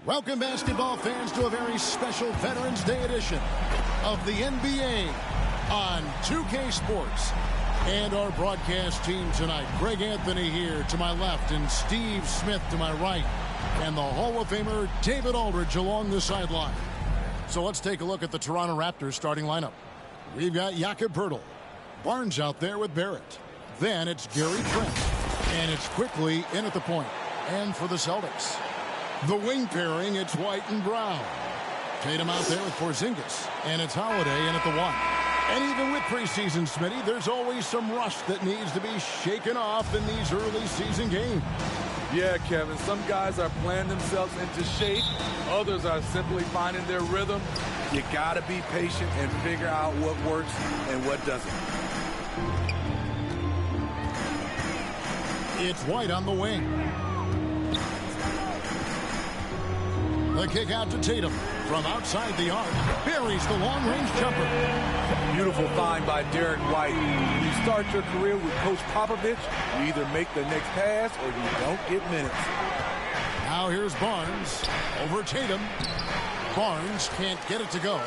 Welcome, basketball fans, to a very special Veterans Day edition of the NBA on 2K Sports. And our broadcast team tonight, Greg Anthony here to my left and Steve Smith to my right. And the Hall of Famer David Aldridge along the sideline. So let's take a look at the Toronto Raptors starting lineup. We've got Jakob Poeltl. Barnes out there with Barrett. Then it's Gary Trent. And it's quickly in at the point. And for the Celtics, the wing pairing, it's White and Brown. Tatum out there with Porzingis. And it's Holiday in at the one. And even with preseason, Smitty, there's always some rust that needs to be shaken off in these early season games. Yeah, Kevin, some guys are playing themselves into shape. Others are simply finding their rhythm. You got to be patient and figure out what works and what doesn't. It's White on the wing. The kick out to Tatum from outside the arc. Buries the long-range jumper. Beautiful find by Derek White. When you start your career with Coach Popovich, you either make the next pass or you don't get minutes. Now here's Barnes over Tatum. Barnes can't get it to go.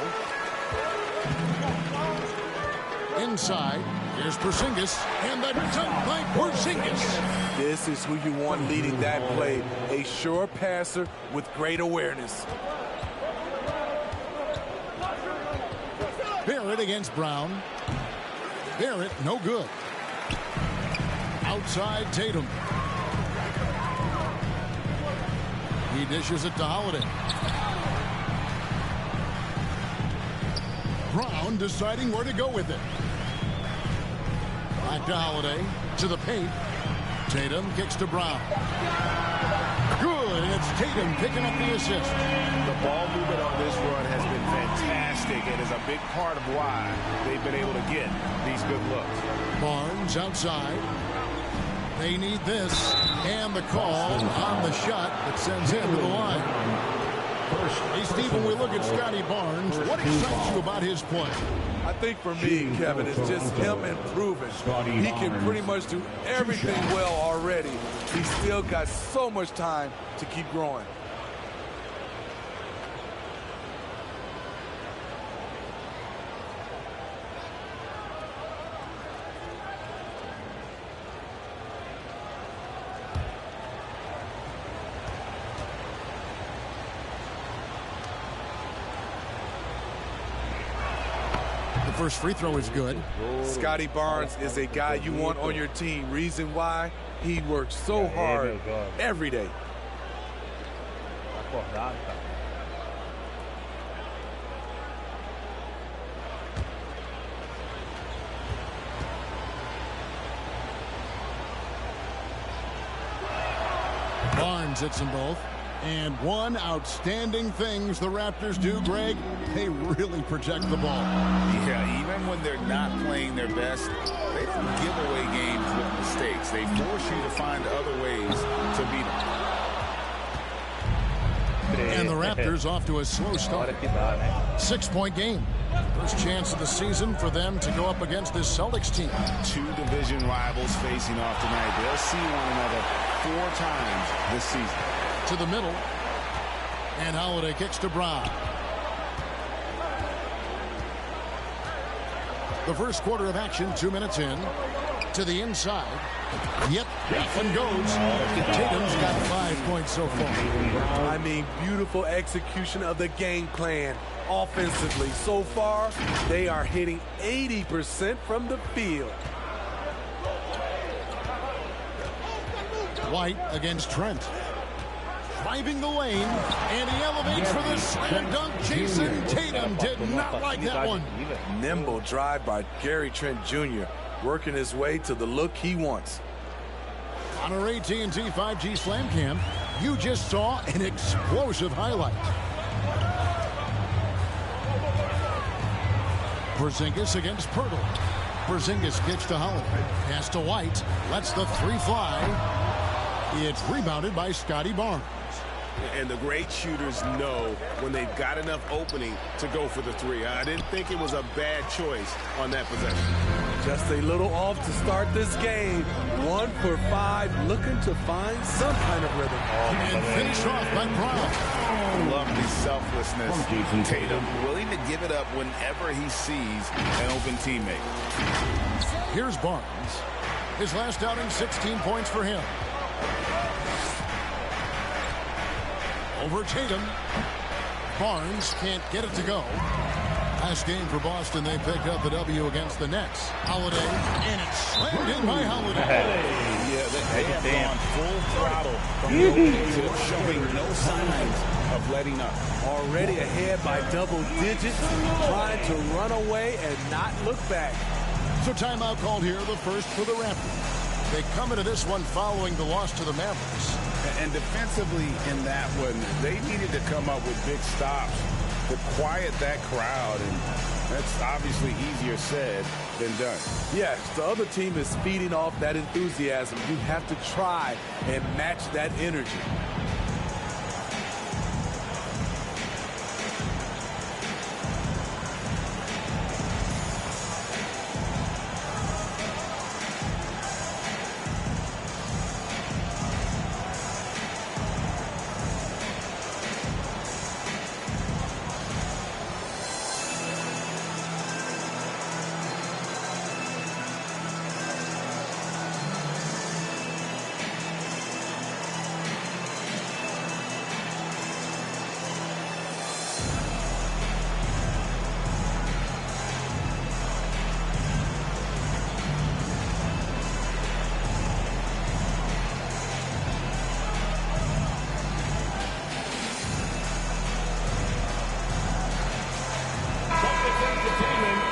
Inside, here's Porzingis, and the dunk by Porzingis. This is who you want leading that play. A sure passer with great awareness. Barrett against Brown. Barrett, no good. Outside Tatum. He dishes it to Holiday. Brown deciding where to go with it. Back to Holiday, to the paint. Tatum kicks to Brown. Good, and it's Tatum picking up the assist. The ball movement on this run has been fantastic and is a big part of why they've been able to get these good looks. Barnes outside. They need this, and the call on the shot that sends him to the line. Hey, Steve, when we look at Scotty Barnes, what excites you about his play? I think for me, Kevin, it's just him improving. He can pretty much do everything well already. He's still got so much time to keep growing. First free throw is good. Scotty Barnes is a guy you want on your team. Reason why? He works so hard every day. Barnes hits them both. And one outstanding things the Raptors do, Greg, they really protect the ball. Yeah, even when they're not playing their best, they don't give away games with mistakes. They force you to find other ways to beat them. And the Raptors off to a slow start. 6-point game. First chance of the season for them to go up against this Celtics team. Two division rivals facing off tonight. They'll see one another 4 times this season. To the middle, and Holiday kicks to Brown. The first quarter of action, 2 minutes in. To the inside. Yep, that one goes. Tatum's got 5 points so far. I mean, beautiful execution of the game plan offensively. So far, they are hitting 80% from the field. White against Trent. Driving the lane, and he elevates for the slam dunk. Jason Tatum did not like that one. Nimble drive by Gary Trent Jr., working his way to the look he wants. On our AT&T 5G Slam Cam, you just saw an explosive highlight. Porzingis against Poeltl. Porzingis kicks to Holiday. Pass to White. Lets the three fly. It's rebounded by Scotty Barnes. And the great shooters know when they've got enough opening to go for the three. I didn't think it was a bad choice on that possession. Just a little off to start this game. 1 for 5, looking to find some kind of rhythm. And finished off by Brown. Love the selflessness. Tatum willing to give it up whenever he sees an open teammate. Here's Barnes. His last outing, 16 points for him. Over Tatum. Barnes can't get it to go. Last game for Boston, they picked up the W against the Nets. Holiday, and it's slammed in by Holiday. Yeah, they have gone full throttle from the opening tip, showing no signs of letting up. Already ahead by double digits, trying to run away and not look back. So timeout called here, the first for the Raptors. They come into this one following the loss to the Mavericks. And defensively in that one, they needed to come up with big stops to quiet that crowd, and that's obviously easier said than done. Yes, the other team is feeding off that enthusiasm. You have to try and match that energy.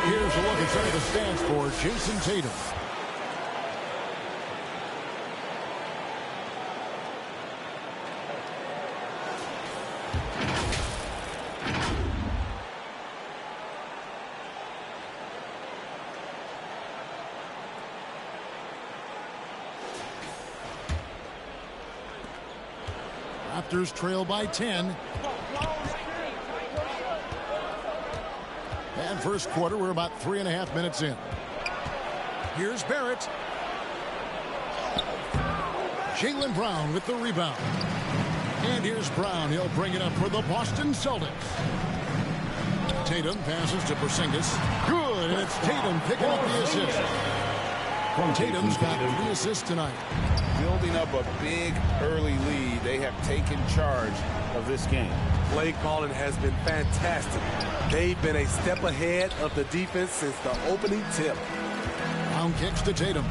Here's a look inside the stands for Jason Tatum. Raptors trail by 10. And first quarter, we're about 3.5 minutes in. Here's Barrett. Jaylen Brown with the rebound. And here's Brown. He'll bring it up for the Boston Celtics. Tatum passes to Porzingis. Good, and it's Tatum picking up the assist. Tatum's got 3 assists tonight. Building up a big early lead, they have taken charge of this game. Play calling has been fantastic. They've been a step ahead of the defense since the opening tip. Brown kicks to Tatum.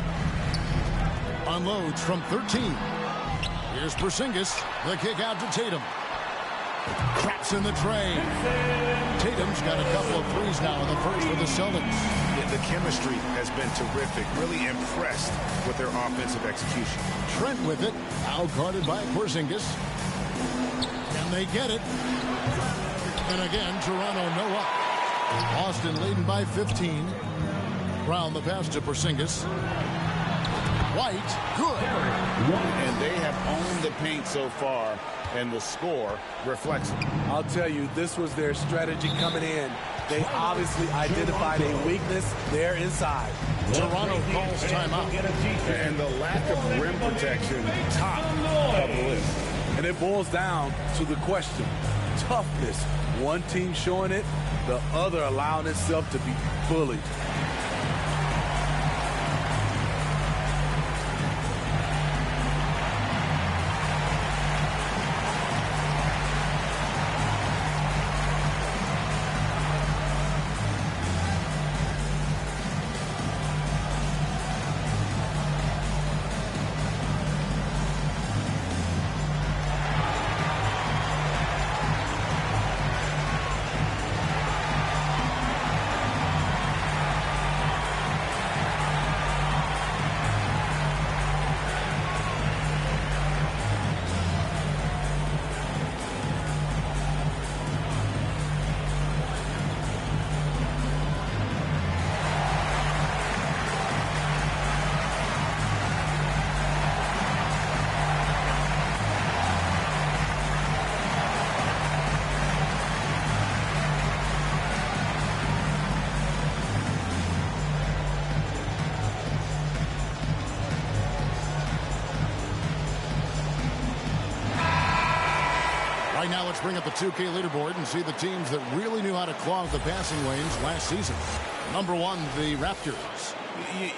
Unloads from 13. Here's Porzingis. The kick out to Tatum. Traps in the tray. Tatum's got a couple of threes now in the first for the Celtics. Yeah, the chemistry has been terrific. Really impressed with their offensive execution. Trent with it. Out guarded by Porzingis. And they get it. And again, Toronto no up. Boston leading by 15. Brown the pass to Porzingis. White, good. And they have owned the paint so far, and the score reflects it. I'll tell you, this was their strategy coming in. They obviously identified a weakness there inside. Toronto calls timeout. And the lack of rim protection, top of the list. And it boils down to the question, toughness. One team showing it, the other allowing itself to be bullied. Now let's bring up the 2K leaderboard and see the teams that really knew how to clog the passing lanes last season. Number 1, the Raptors.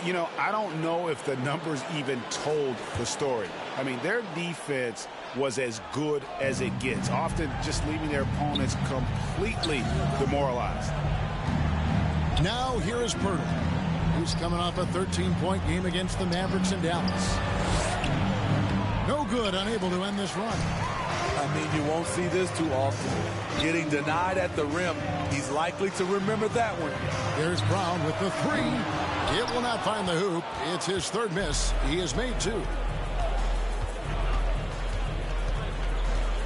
You know, I don't know if the numbers even told the story. I mean, their defense was as good as it gets, often just leaving their opponents completely demoralized. Now here is Pirtle, who's coming off a 13-point game against the Mavericks in Dallas. No good, unable to end this run. I mean, you won't see this too often. Getting denied at the rim, he's likely to remember that one. There's Brown with the 3. It will not find the hoop. It's his 3rd miss. He has made 2.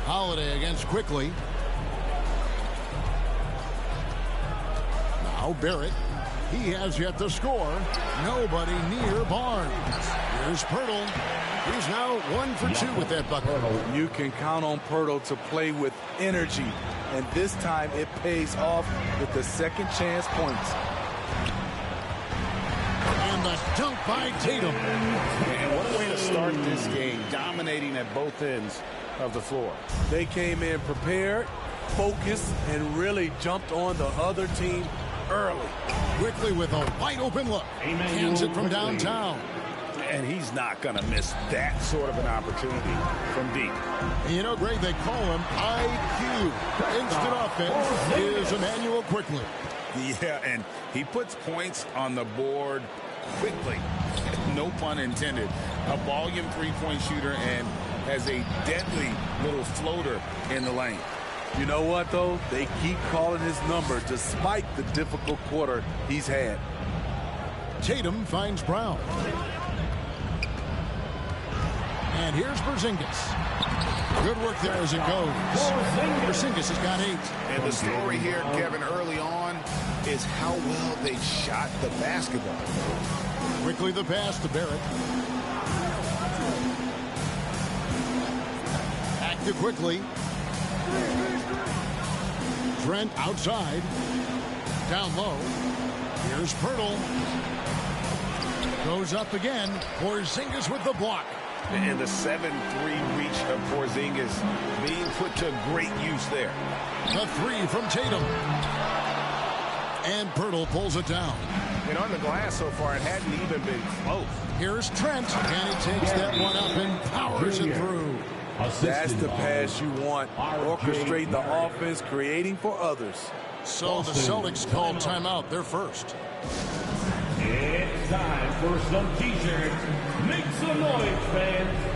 Holiday against Quickly. Now Barrett. He has yet to score. Nobody near Barnes. Here's Pirtle. He's now 1 for 2 with that bucket. You can count on Pirtle to play with energy, and this time it pays off with the second chance points. And the dunk by Tatum. And what a way to start this game, dominating at both ends of the floor. They came in prepared, focused, and really jumped on the other team early. Quickly with a wide open look. Hands it from downtown. And he's not going to miss that sort of an opportunity from deep. You know, Greg, they call him IQ. Instant offense is Emmanuel Quickly. Yeah, and he puts points on the board quickly. No pun intended. A volume three-point shooter and has a deadly little floater in the lane. You know what, though? They keep calling his number despite the difficult quarter he's had. Tatum finds Brown. And here's Porzingis. Good work there as it goes. Porzingis has got 8. And the story here, Kevin, early on is how well they shot the basketball. Quickly the pass to Barrett. Back to Quickly. Trent outside. Down low. Here's Pirtle. Goes up again. Porzingis with the block. And the 7-3 reach of Porzingis being put to great use there. The 3 from Tatum. And Pirtle pulls it down. And on the glass so far, it hadn't even been close. Here's Trent. And he takes that one up and powers it through. That's the pass you want. Orchestrating the offense, creating for others. So the Celtics called timeout. They're first. It's time for some t-shirts. Make some noise, fans.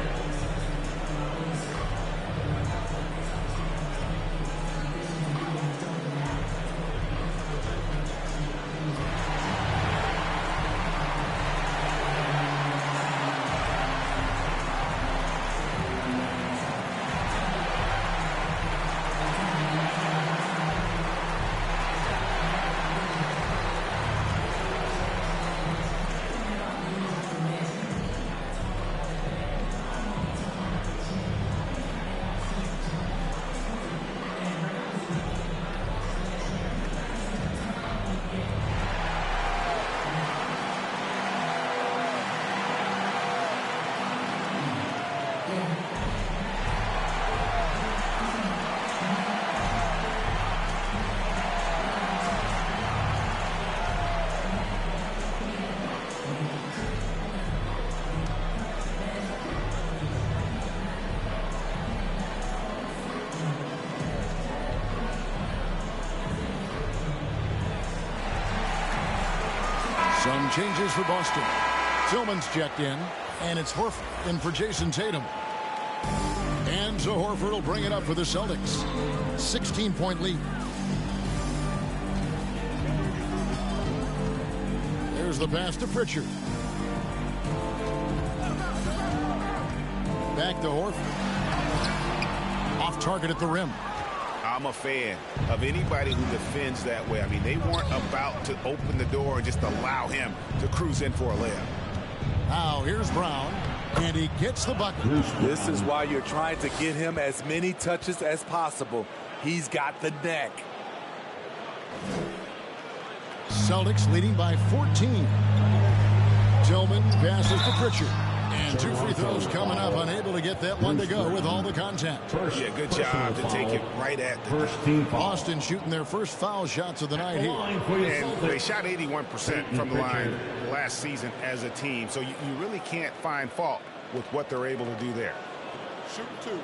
Some changes for Boston. Tillman's checked in, and it's Horford in for Jason Tatum. And so Horford will bring it up for the Celtics. 16-point lead. There's the pass to Pritchard. Back to Horford. Off target at the rim. I'm a fan of anybody who defends that way. I mean, they weren't about to open the door and just allow him to cruise in for a layup. Now here's Brown, and he gets the bucket. This is why you're trying to get him as many touches as possible. He's got the neck. Celtics leading by 14. Tillman passes to Pritchard, And 2 free throws coming up, unable to get that one to go with all the contact. Yeah, good job to take it right at the First team foul. Boston shooting their first foul shots of the night here. And they shot 81% from the line last season as a team, so you really can't find fault with what they're able to do there. Shoot 2.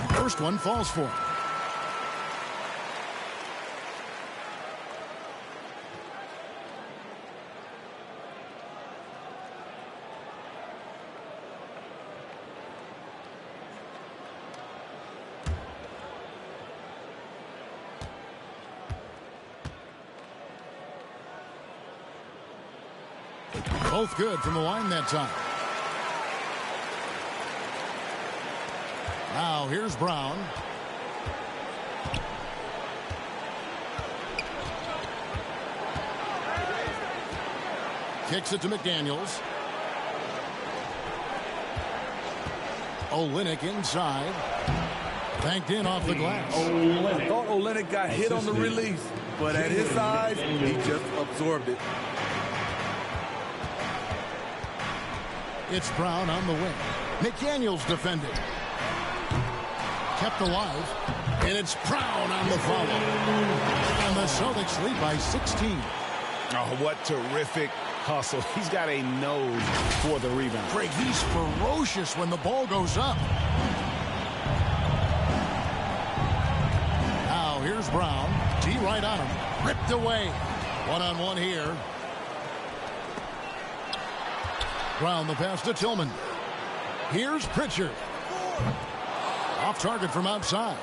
First one falls for him. Both good from the line that time. Now here's Brown. Kicks it to McDaniels. Olynyk inside. Banked in off the glass. I thought Olynyk got hit on the release, but at his size, he just absorbed it. It's Brown on the wing. McDaniels defended. Kept alive. And it's Brown on the follow. And the Celtics lead by 16. Oh, what terrific hustle. He's got a nose for the rebound. Craig, he's ferocious when the ball goes up. Now here's Brown. D right on him. Ripped away. One-on-one here. Brown the pass to Tillman. Here's Pritchard. Off target from outside.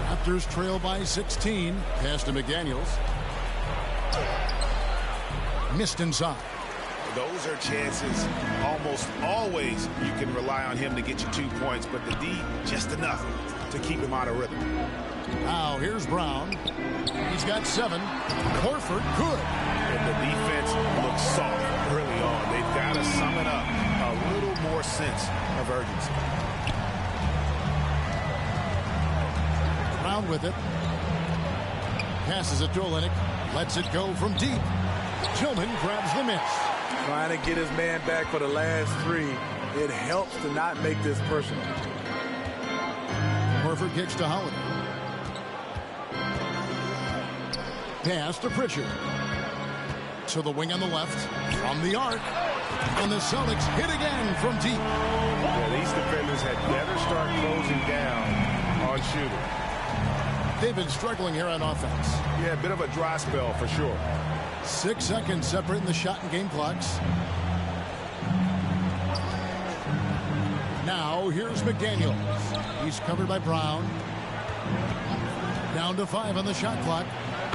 Raptors trail by 16. Pass to McDaniels. Missed inside. Those are chances almost always you can rely on him to get you 2 points, but the D just enough to keep him out of rhythm. Now here's Brown. He's got 7. Horford good. And the defense looks soft early on. They've got to summon up a little more sense of urgency. Brown with it. Passes it to Olynyk. Lets it go from deep. Tillman grabs the miss. Trying to get his man back for the last 3. It helps to not make this personal. Horford kicks to Holiday. Pass to Pritchard. To the wing on the left. From the arc. And the Celtics hit again from deep. Yeah, these defenders had better start closing down on shooting. They've been struggling here on offense. Yeah, a bit of a dry spell for sure. 6 seconds separating the shot and game clocks. Now here's McDaniels. He's covered by Brown. Down to 5 on the shot clock.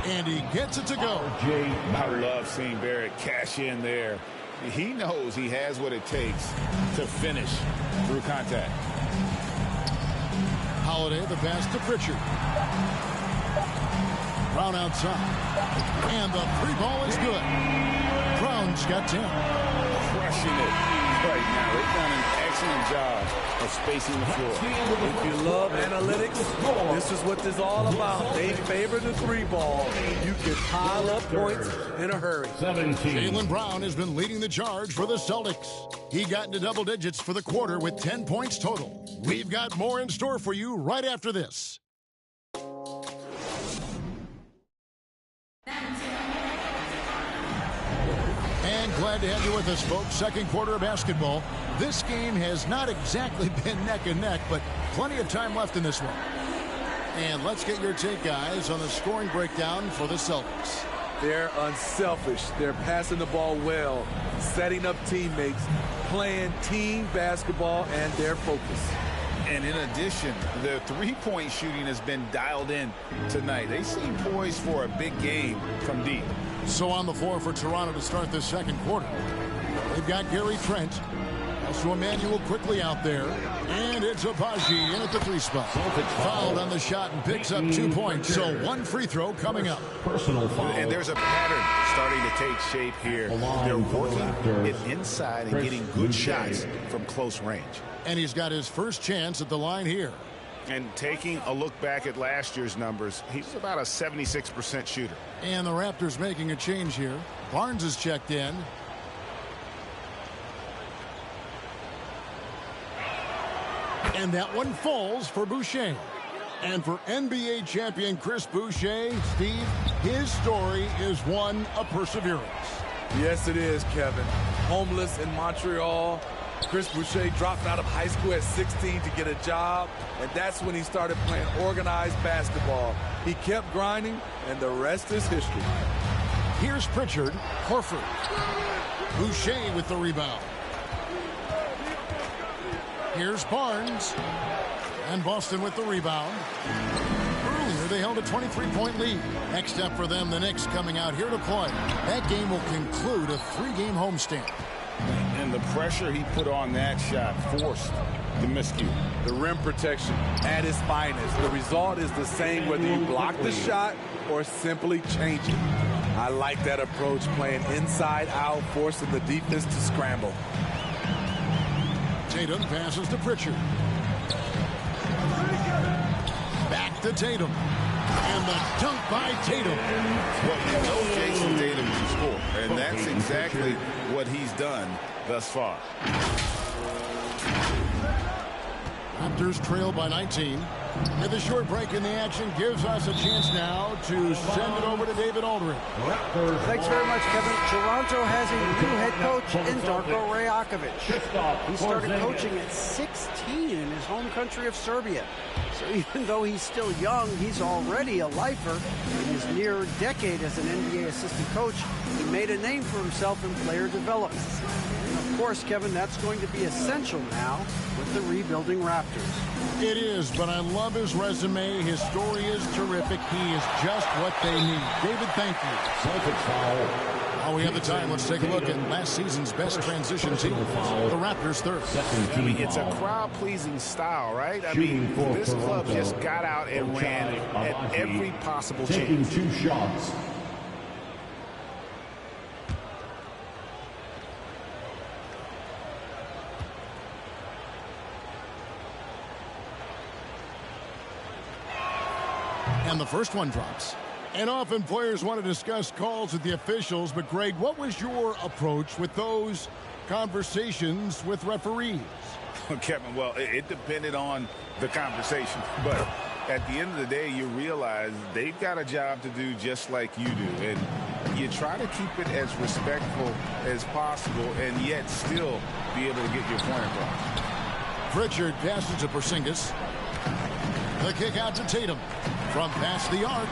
And he gets it to go. I love seeing Barrett cash in there. He knows he has what it takes to finish through contact. Holiday, the pass to Pritchard. Brown outside. And the 3 ball is good. Brown's got 10. Crushing it right now. They've done an excellent job of spacing the floor. If you love analytics, this is what this is all about. They favor the 3 ball. You can pile up points in a hurry. 17. Jaylen Brown has been leading the charge for the Celtics. He got into double digits for the quarter with 10 points total. We've got more in store for you right after this. And glad to have you with us, folks. Second quarter of basketball. This game has not exactly been neck and neck, but plenty of time left in this one. And let's get your take, guys, on the scoring breakdown for the Celtics. They're unselfish. They're passing the ball well, setting up teammates, playing team basketball, and their focus. And in addition, the three-point shooting has been dialed in tonight. They seem poised for a big game from deep. So on the floor for Toronto to start this second quarter, they've got Gary Trent, Pass to Emmanuel quickly out there. And it's Abaji in at the 3 spot. Fouled on the shot and picks up 2 points. So 1 free throw coming up. Personal foul. And there's a pattern starting to take shape here. They're working it inside and getting good shots from close range. And he's got his first chance at the line here. And taking a look back at last year's numbers, he's about a 76% shooter. And the Raptors making a change here. Barnes is checked in. And that one falls for Boucher. And for NBA champion Chris Boucher, Steve, his story is one of perseverance. Yes, it is, Kevin. Homeless in Montreal. Chris Boucher dropped out of high school at 16 to get a job, and that's when he started playing organized basketball. He kept grinding, and the rest is history. Here's Pritchard. Horford. Boucher with the rebound. Here's Barnes. And Boston with the rebound. Earlier, they held a 23-point lead. Next up for them, the Knicks coming out here to play. That game will conclude a 3-game homestand. And the pressure he put on that shot forced the miscue. The rim protection at its finest. The result is the same whether you block the shot or simply change it. I like that approach, playing inside out, forcing the defense to scramble. Tatum passes to Pritchard. Back to Tatum. And the dunk by Tatum. Well, you know Jason Tatum can score, and that's exactly what he's done thus far. Raptors trail by 19. And the short break in the action gives us a chance now to send it over to David Aldridge. Thanks very much, Kevin. Toronto has a new head coach in Darko Rajakovic. He started coaching at 16 in his home country of Serbia. So even though he's still young, he's already a lifer. In his near decade as an NBA assistant coach, he made a name for himself in player development. And of course, Kevin, that's going to be essential now with the rebuilding Raptors. It is, but I love his resume. His story is terrific. He is just what they need. David, thank you. Celtics foul. While we have the time, let's take a look at last season's best transition team, the Raptors' third. I mean, it's a crowd-pleasing style, right? I mean, this club just got out and ran at every possible taking chance. 2 shots. And the first one drops. And often players want to discuss calls with the officials, but Greg, what was your approach with those conversations with referees? Kevin, well, it depended on the conversation, but at the end of the day, you realize they've got a job to do just like you do, and you try to keep it as respectful as possible and yet still be able to get your point across. Pritchard passes to Porzingis. The kick out to Tatum from past the arc,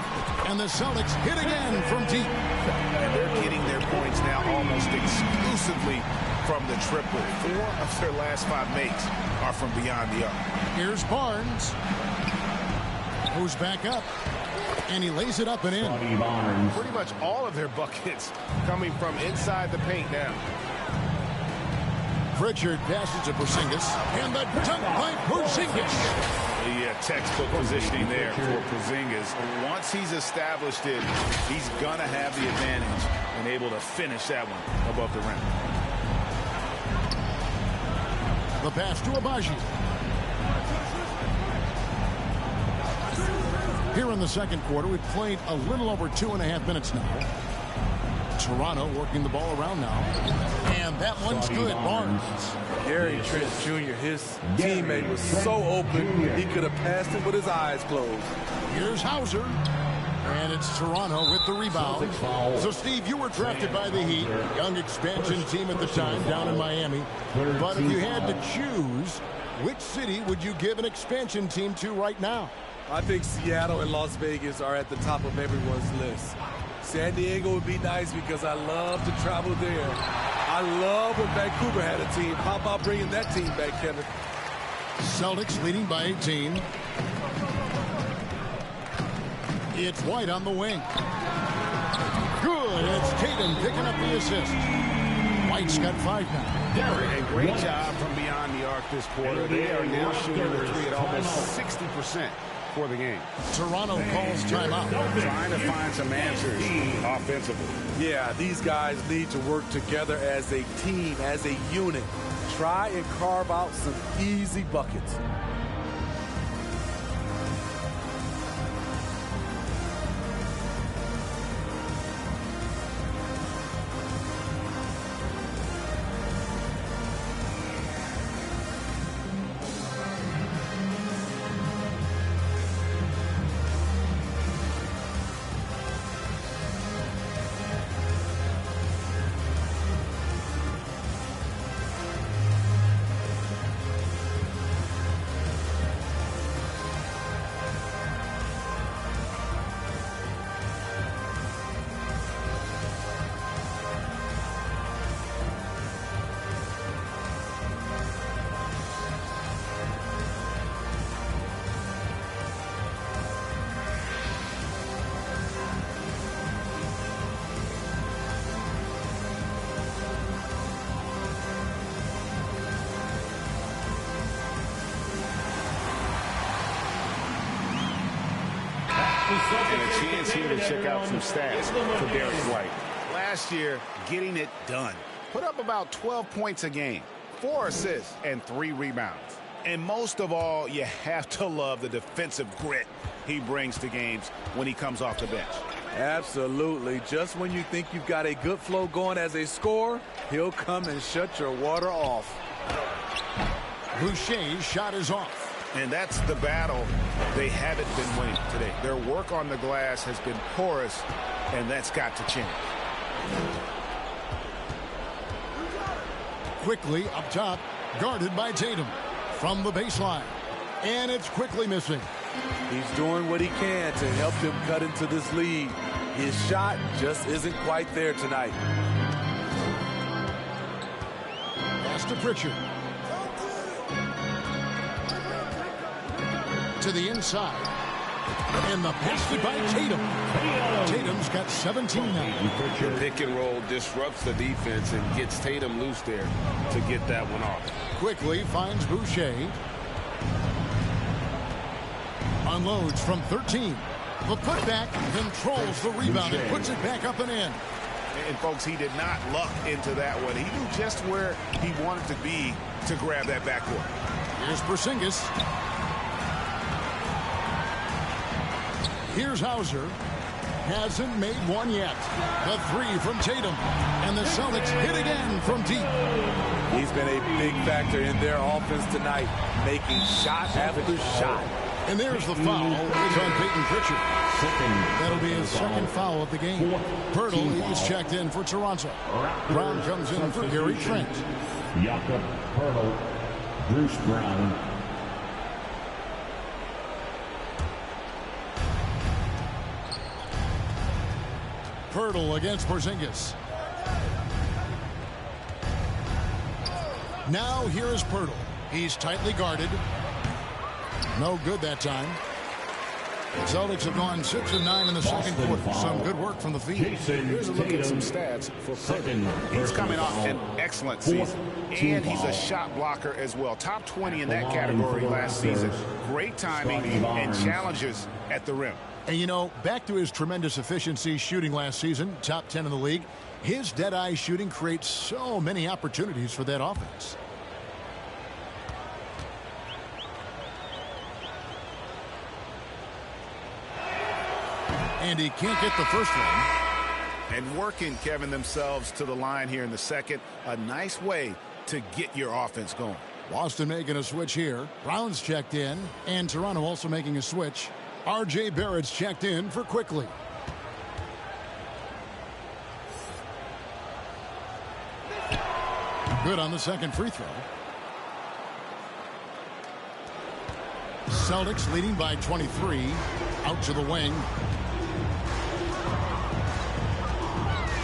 and the Celtics hit again from deep. And they're getting their points now almost exclusively from the triple. 4 of their last 5 makes are from beyond the arc. Here's Barnes, who's back up, and he lays it up and in. Pretty much all of their buckets coming from inside the paint now. Pritchard passes to Porzingis, and the dunk by Porzingis. The textbook positioning there for Porzingis. Once he's established it, he's going to have the advantage and able to finish that one above the rim. The pass to Abaji. Here in the second quarter, we've played a little over 2.5 minutes now. Toronto working the ball around now. And that one's good. Barnes. Gary Trent Jr., his teammate was so open, he could have passed him with his eyes closed. Here's Hauser. And it's Toronto with the rebound. So, Steve, you were drafted by the Heat, young expansion team at the time down in Miami. But if you had to choose, which city would you give an expansion team to right now? I think Seattle and Las Vegas are at the top of everyone's list. San Diego would be nice because I love to travel there. I love when Vancouver had a team. How about bringing that team back, Kevin? Celtics leading by 18. It's White on the wing. Good. And it's Tatum picking up the assist. White's got 5 now. A great job from beyond the arc this quarter. They are now shooting the three at almost 60% for the game. Toronto calls timeout. Trying to find some answers offensively. Yeah, these guys need to work together as a team, as a unit. Try and carve out some easy buckets. And a chance here to check out some stats for Derek White. Last year, getting it done. Put up about 12 points a game, 4 assists, and 3 rebounds. And most of all, you have to love the defensive grit he brings to games when he comes off the bench. Absolutely. Just when you think you've got a good flow going as a scorer, he'll come and shut your water off. Boucher's shot is off. And that's the battle they haven't been winning today. Their work on the glass has been porous, and that's got to change. Quickly up top, guarded by Tatum. From the baseline. And it's quickly missing. He's doing what he can to help them cut into this lead. His shot just isn't quite there tonight. Pass to Pritchard. To the inside. And the basket by Tatum. Tatum's got 17 now. The pick and roll disrupts the defense and gets Tatum loose there to get that one off. Quickly finds Boucher. Unloads from 13. The putback controls the rebound and puts it back up and in. And folks, he did not luck into that one. He knew just where he wanted to be to grab that backcourt. Here's Porzingis. Here's Hauser. Hasn't made one yet. The 3 from Tatum. And the Celtics hit again from deep. He's been a big factor in their offense tonight, making shot after shot. And there's the foul. It's on Peyton Pritchard. That'll be his second foul of the game. Pirtle, he's checked in for Toronto. Brown comes in for Gary Trent. Jakob Pirtle, Bruce Brown. Pirtle against Porzingis. Now here is Pirtle. He's tightly guarded. No good that time. The Celtics have gone 6 of 9 in the second quarter. Some good work from the field. Here's a look at some stats for Pirtle. He's coming off an excellent season, and he's a shot blocker as well. Top 20 in that category last season. Great timing and challenges at the rim. And, you know, back to his tremendous efficiency shooting last season, top 10 in the league, his dead-eye shooting creates so many opportunities for that offense. And he can't get the first one. And working, Kevin, themselves to the line here in the second. A nice way to get your offense going. Boston making a switch here. Brown's checked in, and Toronto also making a switch. R.J. Barrett's checked in for Quickly. Good on the second free throw. Celtics leading by 23. Out to the wing.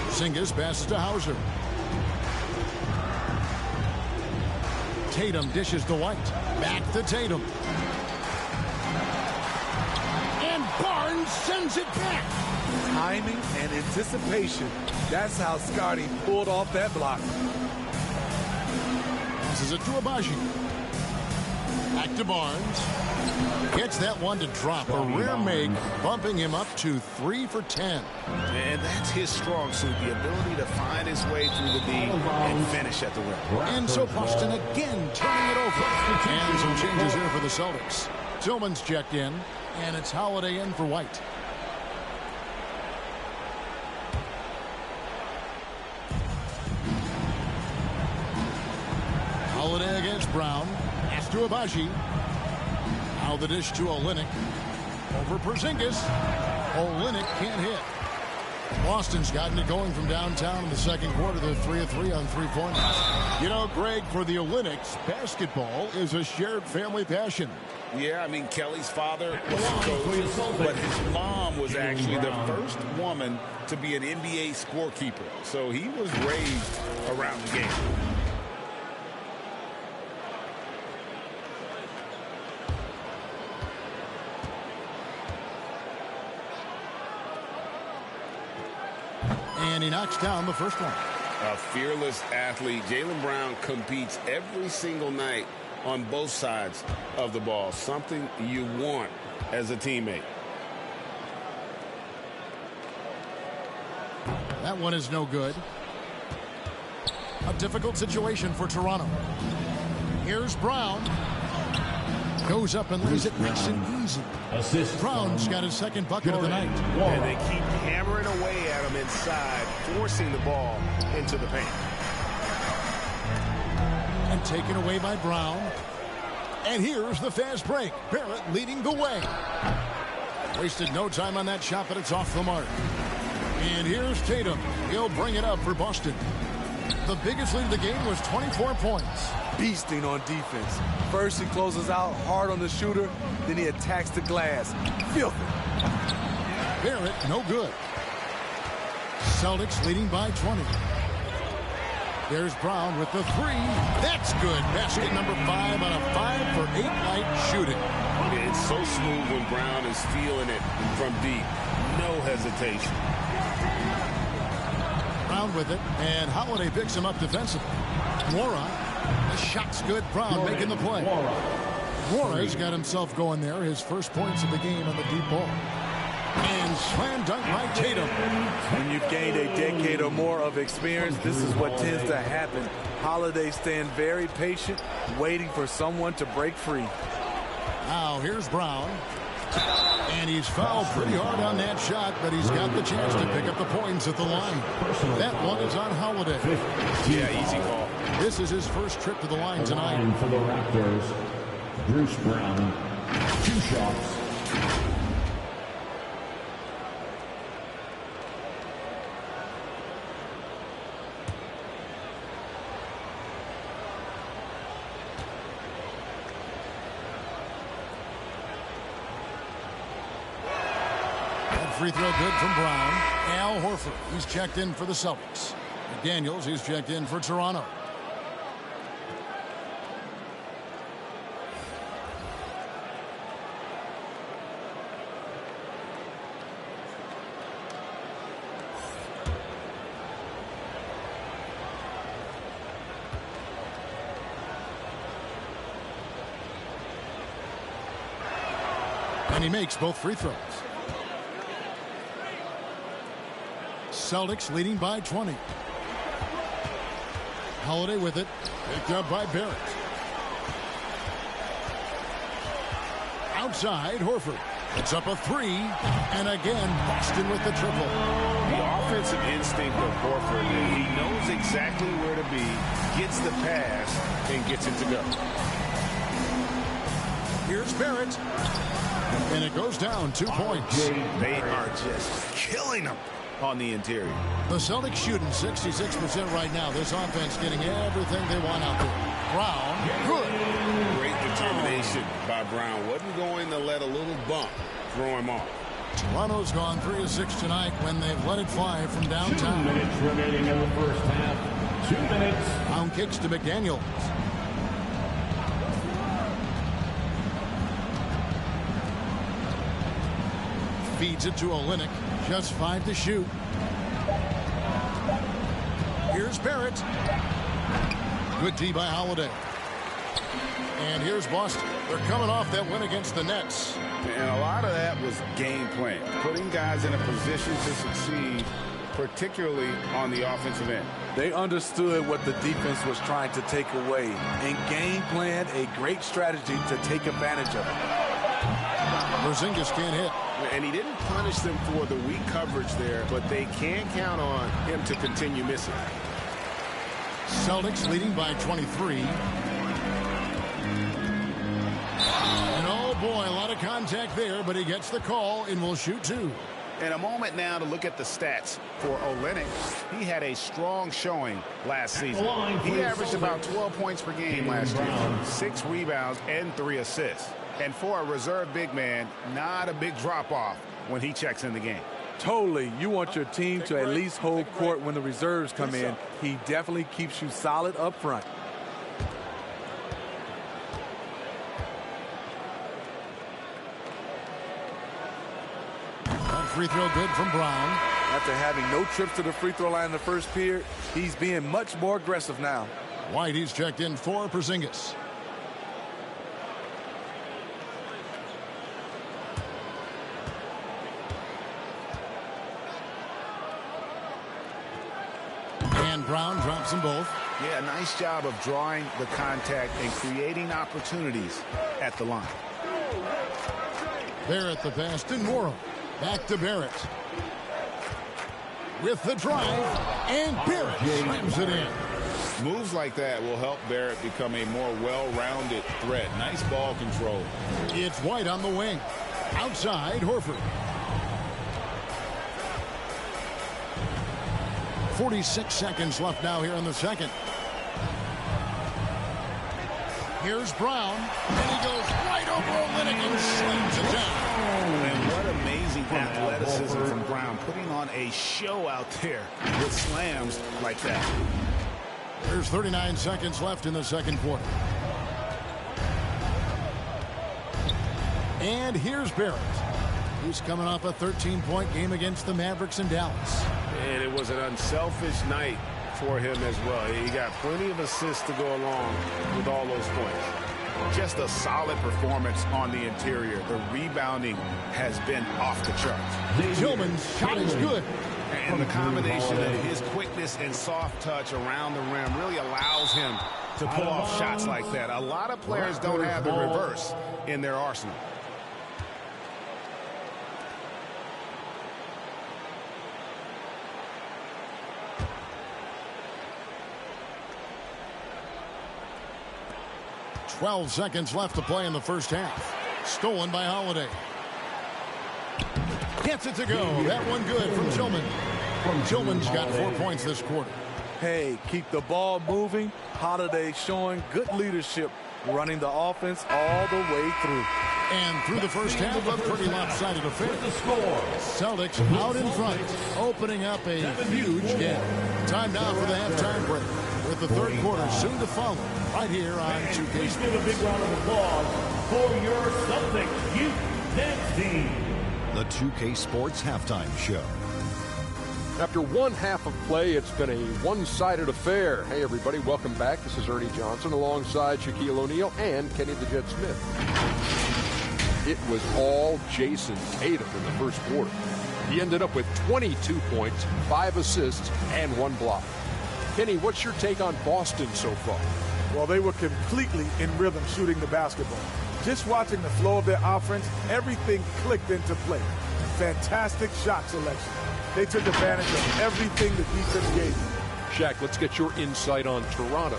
Porzingis passes to Hauser. Tatum dishes to White. Back to Tatum. And Barnes sends it back. Timing and anticipation. That's how Scotty pulled off that block. Passes it to Abaji. Back to Barnes. Gets that one to drop. A rare make, bumping him up to 3 for 10. And that's his strong suit, the ability to find his way through the D and finish at the rim. And so Boston again turning it over. And some changes here for the Celtics. Tillman's checked in, and it's Holiday in for White. Holiday against Brown. Pass to Abaji. Now the dish to Olynyk. Over Porzingis. Olynyk can't hit. Boston's gotten it going from downtown in the second quarter. They're 3 of 3 on three-pointers. You know, Greg, for the Olynyks, basketball is a shared family passion. Yeah, I mean, Kelly's father was a coach, but his mom was actually the first woman to be an NBA scorekeeper. So he was raised around the game. And he knocks down the first one. A fearless athlete. Jaylen Brown competes every single night on both sides of the ball. Something you want as a teammate. That one is no good. A difficult situation for Toronto. Here's Brown. Goes up and lays it nice and easy. Brown's got his second bucket of the night. And they keep hammering away at him inside, forcing the ball into the paint. And taken away by Brown. And here's the fast break. Barrett leading the way. Wasted no time on that shot, but it's off the mark. And here's Tatum. He'll bring it up for Boston. The biggest lead of the game was 24 points. Beasting on defense. First he closes out hard on the shooter, then he attacks the glass. Filthy. Barrett, no good. Celtics leading by 20. There's Brown with the three. That's good. Basket number 5 on a 5 for 8 night shooting. It's so smooth when Brown is feeling it from deep. No hesitation. Brown with it, and Holiday picks him up defensively. Mora, the shot's good. Brown making the play. Mora's got himself going there. His first points of the game on the deep ball. And slam dunk by Tatum. When you've gained a decade or more of experience, this is what tends to happen. Holiday staying very patient, waiting for someone to break free. Now here's Brown. And he's fouled pretty hard on that shot, but he's got the chance to pick up the points at the line. That one is on Holiday. Yeah, easy call. This is his first trip to the line tonight. For the Raptors, Bruce Brown, 2 shots. Free throw good from Brown. Al Horford, he's checked in for the Celtics. McDaniels, he's checked in for Toronto. And he makes both free throws. Celtics leading by 20. Holiday with it. Picked up by Barrett. Outside, Horford. It's up a 3. And again, Boston with the triple. The offensive instinct of Horford. He knows exactly where to be, gets the pass, and gets it to go. Here's Barrett. And it goes down 2 points. They are just killing them on the interior. The Celtics shooting 66% right now. This offense getting everything they want out there. Brown, good. Great determination by Brown. Wasn't going to let a little bump throw him off. Toronto's gone 3 of 6 tonight when they've let it fly from downtown. 2 minutes remaining in the first half. 2 minutes. Brown kicks to McDaniels. Feeds it to Olynyk. Just 5 to shoot. Here's Barrett. Good D by Holiday. And here's Boston. They're coming off that win against the Nets. And a lot of that was game plan, putting guys in a position to succeed, particularly on the offensive end. They understood what the defense was trying to take away and game planned a great strategy to take advantage of it. Porzingis can't hit. And he didn't punish them for the weak coverage there, but they can count on him to continue missing. Celtics leading by 23. And oh boy, a lot of contact there, but he gets the call and will shoot two. And a moment now to look at the stats for Olynyk. He had a strong showing last season. He averaged about 12 points per game last year, 6 rebounds and 3 assists. And for a reserve big man, not a big drop-off when he checks in the game. Totally. You want your team to at least hold court when the reserves come in. He definitely keeps you solid up front. That free throw good from Brown. After having no trips to the free throw line in the first period, he's being much more aggressive now. White, he's checked in for Porzingis. And Brown drops them both. Yeah, nice job of drawing the contact and creating opportunities at the line. Barrett the pass to Morrow. Back to Barrett. With the drive, and Barrett slams it in. Moves like that will help Barrett become a more well-rounded threat. Nice ball control. It's White on the wing. Outside, Horford. 46 seconds left now here in the second. Here's Brown, and he goes right over Olynyk and slams it down. And what amazing athleticism from Brown, putting on a show out there with slams like that. There's 39 seconds left in the second quarter. And here's Barrett, who's coming off a 13-point game against the Mavericks in Dallas. And it was an unselfish night for him as well. He got plenty of assists to go along with all those points. Just a solid performance on the interior. The rebounding has been off the charts. Tillman's shot is good. And the combination of his quickness and soft touch around the rim really allows him to pull off shots like that. A lot of players don't have the reverse in their arsenal. .12 seconds left to play in the first half. Stolen by Holiday. Gets it to go. That one good from Tillman. Tillman's got 4 points this quarter. Hey, keep the ball moving. Holiday showing good leadership, running the offense all the way through. And through the first half, a pretty lopsided affair. Celtics out in front, opening up a huge game. Time now for the halftime break, with the third quarter soon to follow, right here on 2K Please give a big round of applause for your Celtics youth dance team. The 2K Sports Halftime Show. After one half of play, it's been a one-sided affair. Hey, everybody, welcome back. This is Ernie Johnson alongside Shaquille O'Neal and Kenny the Jet Smith. It was all Jason Tatum in the first quarter. He ended up with 22 points, 5 assists, and 1 block. Kenny, what's your take on Boston so far? Well, they were completely in rhythm shooting the basketball. Just watching the flow of their offense, everything clicked into place. Fantastic shot selection. They took advantage of everything the defense gave them. Shaq, let's get your insight on Toronto.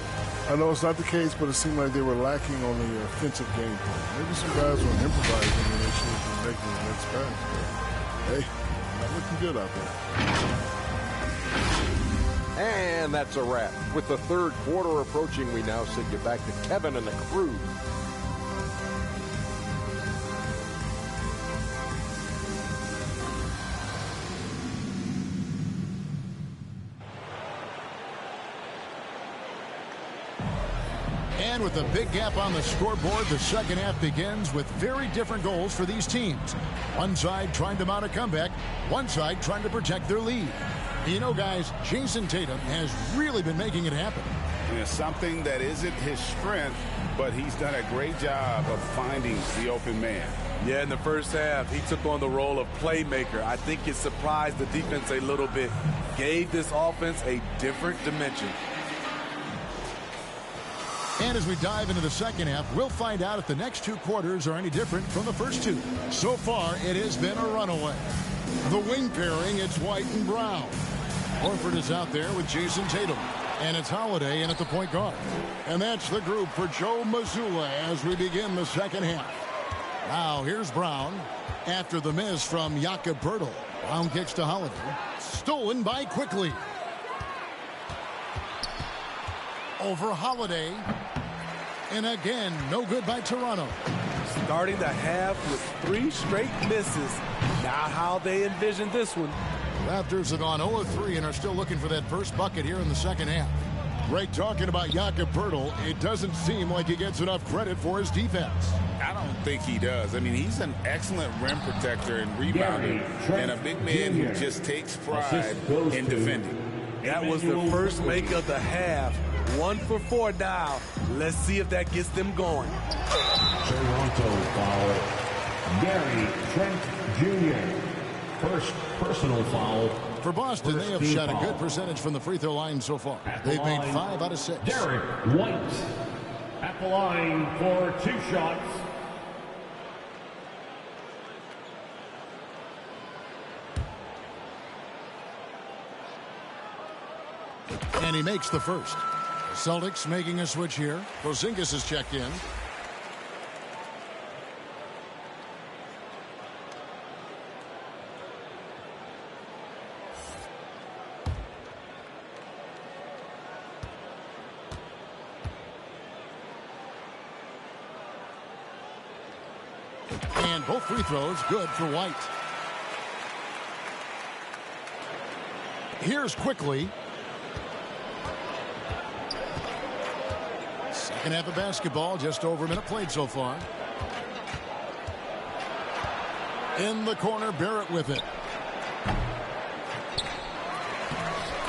I know it's not the case, but it seemed like they were lacking on the offensive game plan. Maybe some guys were improvising and they should have been making the next pass. But, hey, not looking good out there. And that's a wrap. With the third quarter approaching, we now send you back to Kevin and the crew. And with a big gap on the scoreboard, the second half begins with very different goals for these teams. One side trying to mount a comeback, one side trying to protect their lead. You know, guys, Jason Tatum has really been making it happen. And it's something that isn't his strength, but he's done a great job of finding the open man. Yeah, in the first half, he took on the role of playmaker. I think it surprised the defense a little bit, gave this offense a different dimension. And as we dive into the second half, we'll find out if the next two quarters are any different from the first two. So far, it has been a runaway. The wing pairing, it's White and Brown. Horford is out there with Jason Tatum. And it's Holiday in at the point guard. And that's the group for Joe Mazzulla as we begin the second half. Now here's Brown after the miss from Jakob Poeltl. Brown kicks to Holiday. Stolen by Quickly. Over Holiday. And again, no good by Toronto. Starting the half with 3 straight misses. Not how they envisioned this one. Raptors have gone 0-3 and are still looking for that first bucket here in the second half. Great talking about Jakob Poeltl. It doesn't seem like he gets enough credit for his defense. I don't think he does. I mean, he's an excellent rim protector and rebounder, and a big man who just takes pride in defending. That was the first make of the half. 1 for 4 now. Let's see if that gets them going. Toronto foul. Gary Trent Jr. First personal foul. For Boston, they have shot a good percentage from the free throw line so far. They've made 5 out of 6. Derek White at the line for 2 shots. And he makes the first. Celtics making a switch here. Porzingis is checked in. And both free throws good for White. Here's Quickly. Second half of basketball, just over a minute played so far. In the corner, Barrett with it.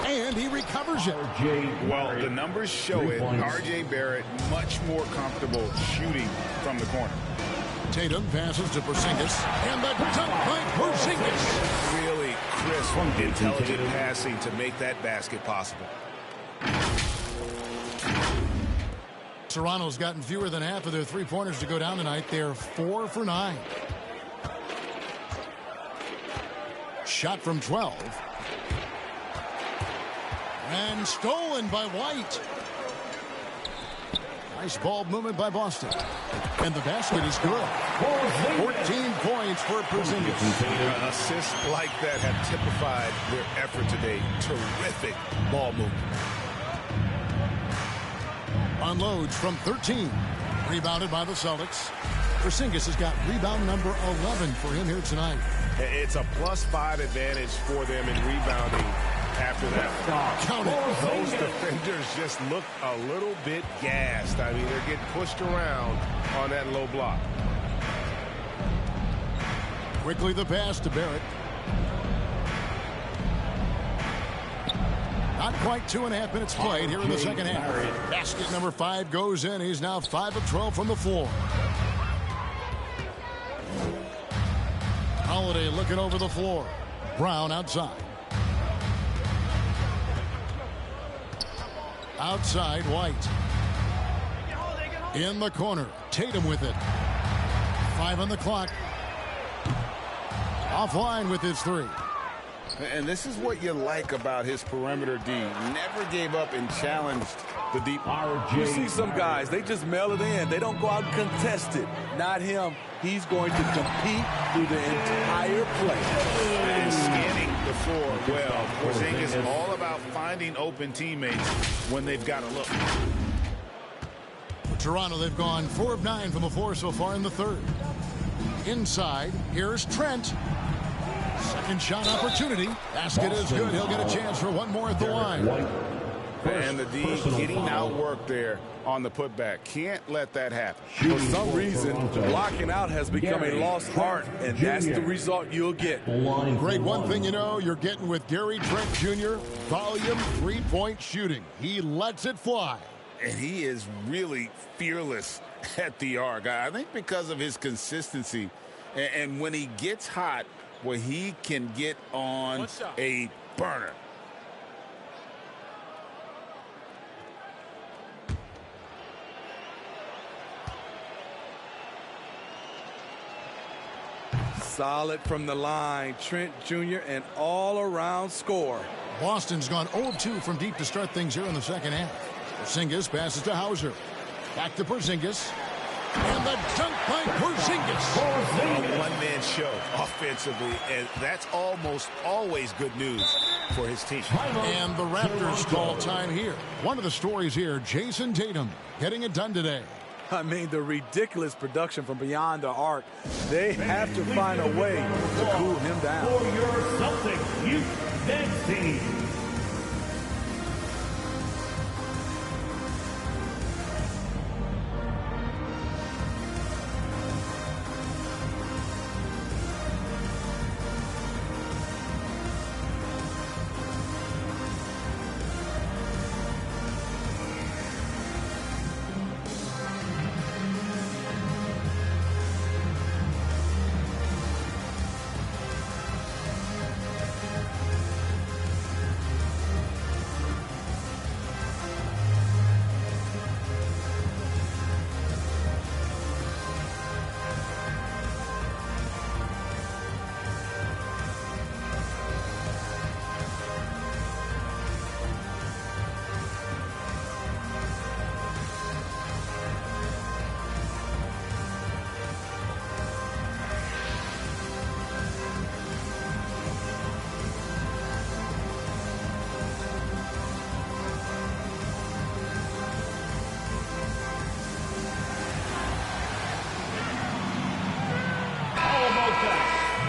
And he recovers it. Well, the numbers show it. R.J. Barrett much more comfortable shooting from the corner. Tatum passes to Porzingis. And the dunk by Porzingis. Really crisp, intelligent passing to make that basket possible. Toronto's gotten fewer than half of their three-pointers to go down tonight. They're 4 for 9. Shot from 12. And stolen by White. Nice ball movement by Boston. And the basket is good. 14 points for Porzingis. Assists like that have typified their effort today. Terrific ball movement. Unloads from 13. Rebounded by the Celtics. Porzingis has got rebound number 11 for him here tonight. It's a +5 advantage for them in rebounding after that. Count it. Those defenders just look a little bit gassed. I mean, they're getting pushed around on that low block. Quickly the pass to Barrett. Not quite 2.5 minutes played here in the second half. Basket number 5 goes in. He's now 5 of 12 from the floor. Holiday looking over the floor. Brown outside. Outside, White. In the corner. Tatum with it. 5 on the clock. Offline with his 3. And this is what you like about his perimeter D. Never gave up and challenged the deep. You see some guys, they just mail it in. They don't go out and contest it. Not him. He's going to compete through the entire play. And scanning the floor well. Porzingis all about finding open teammates when they've got a look. For Toronto, they've gone 4 of 9 from the floor so far in the third. Inside, here's Trent. Second shot opportunity. Basket is good. He'll get a chance for one more at the line. And the D getting outworked there on the putback. Can't let that happen. For some reason, blocking out has become a lost art, and that's the result you'll get. Great. One thing you know you're getting with Gary Trent Jr., volume 3-point shooting. He lets it fly. And he is really fearless at the arc. I think because of his consistency. And when he gets hot, well, he can get on a burner. Solid from the line. Trent Jr. an all-around score. Boston's gone 0-2 from deep to start things here in the second half. Porzingis passes to Hauser. Back to Porzingis. And the dunk by Porzingis. A one-man show offensively, and that's almost always good news for his team. And the Raptors call time here. One of the stories here, Jason Tatum getting it done today. I mean, the ridiculous production from beyond the arc. They have to find a way to cool him down. For your Celtics youth dance team.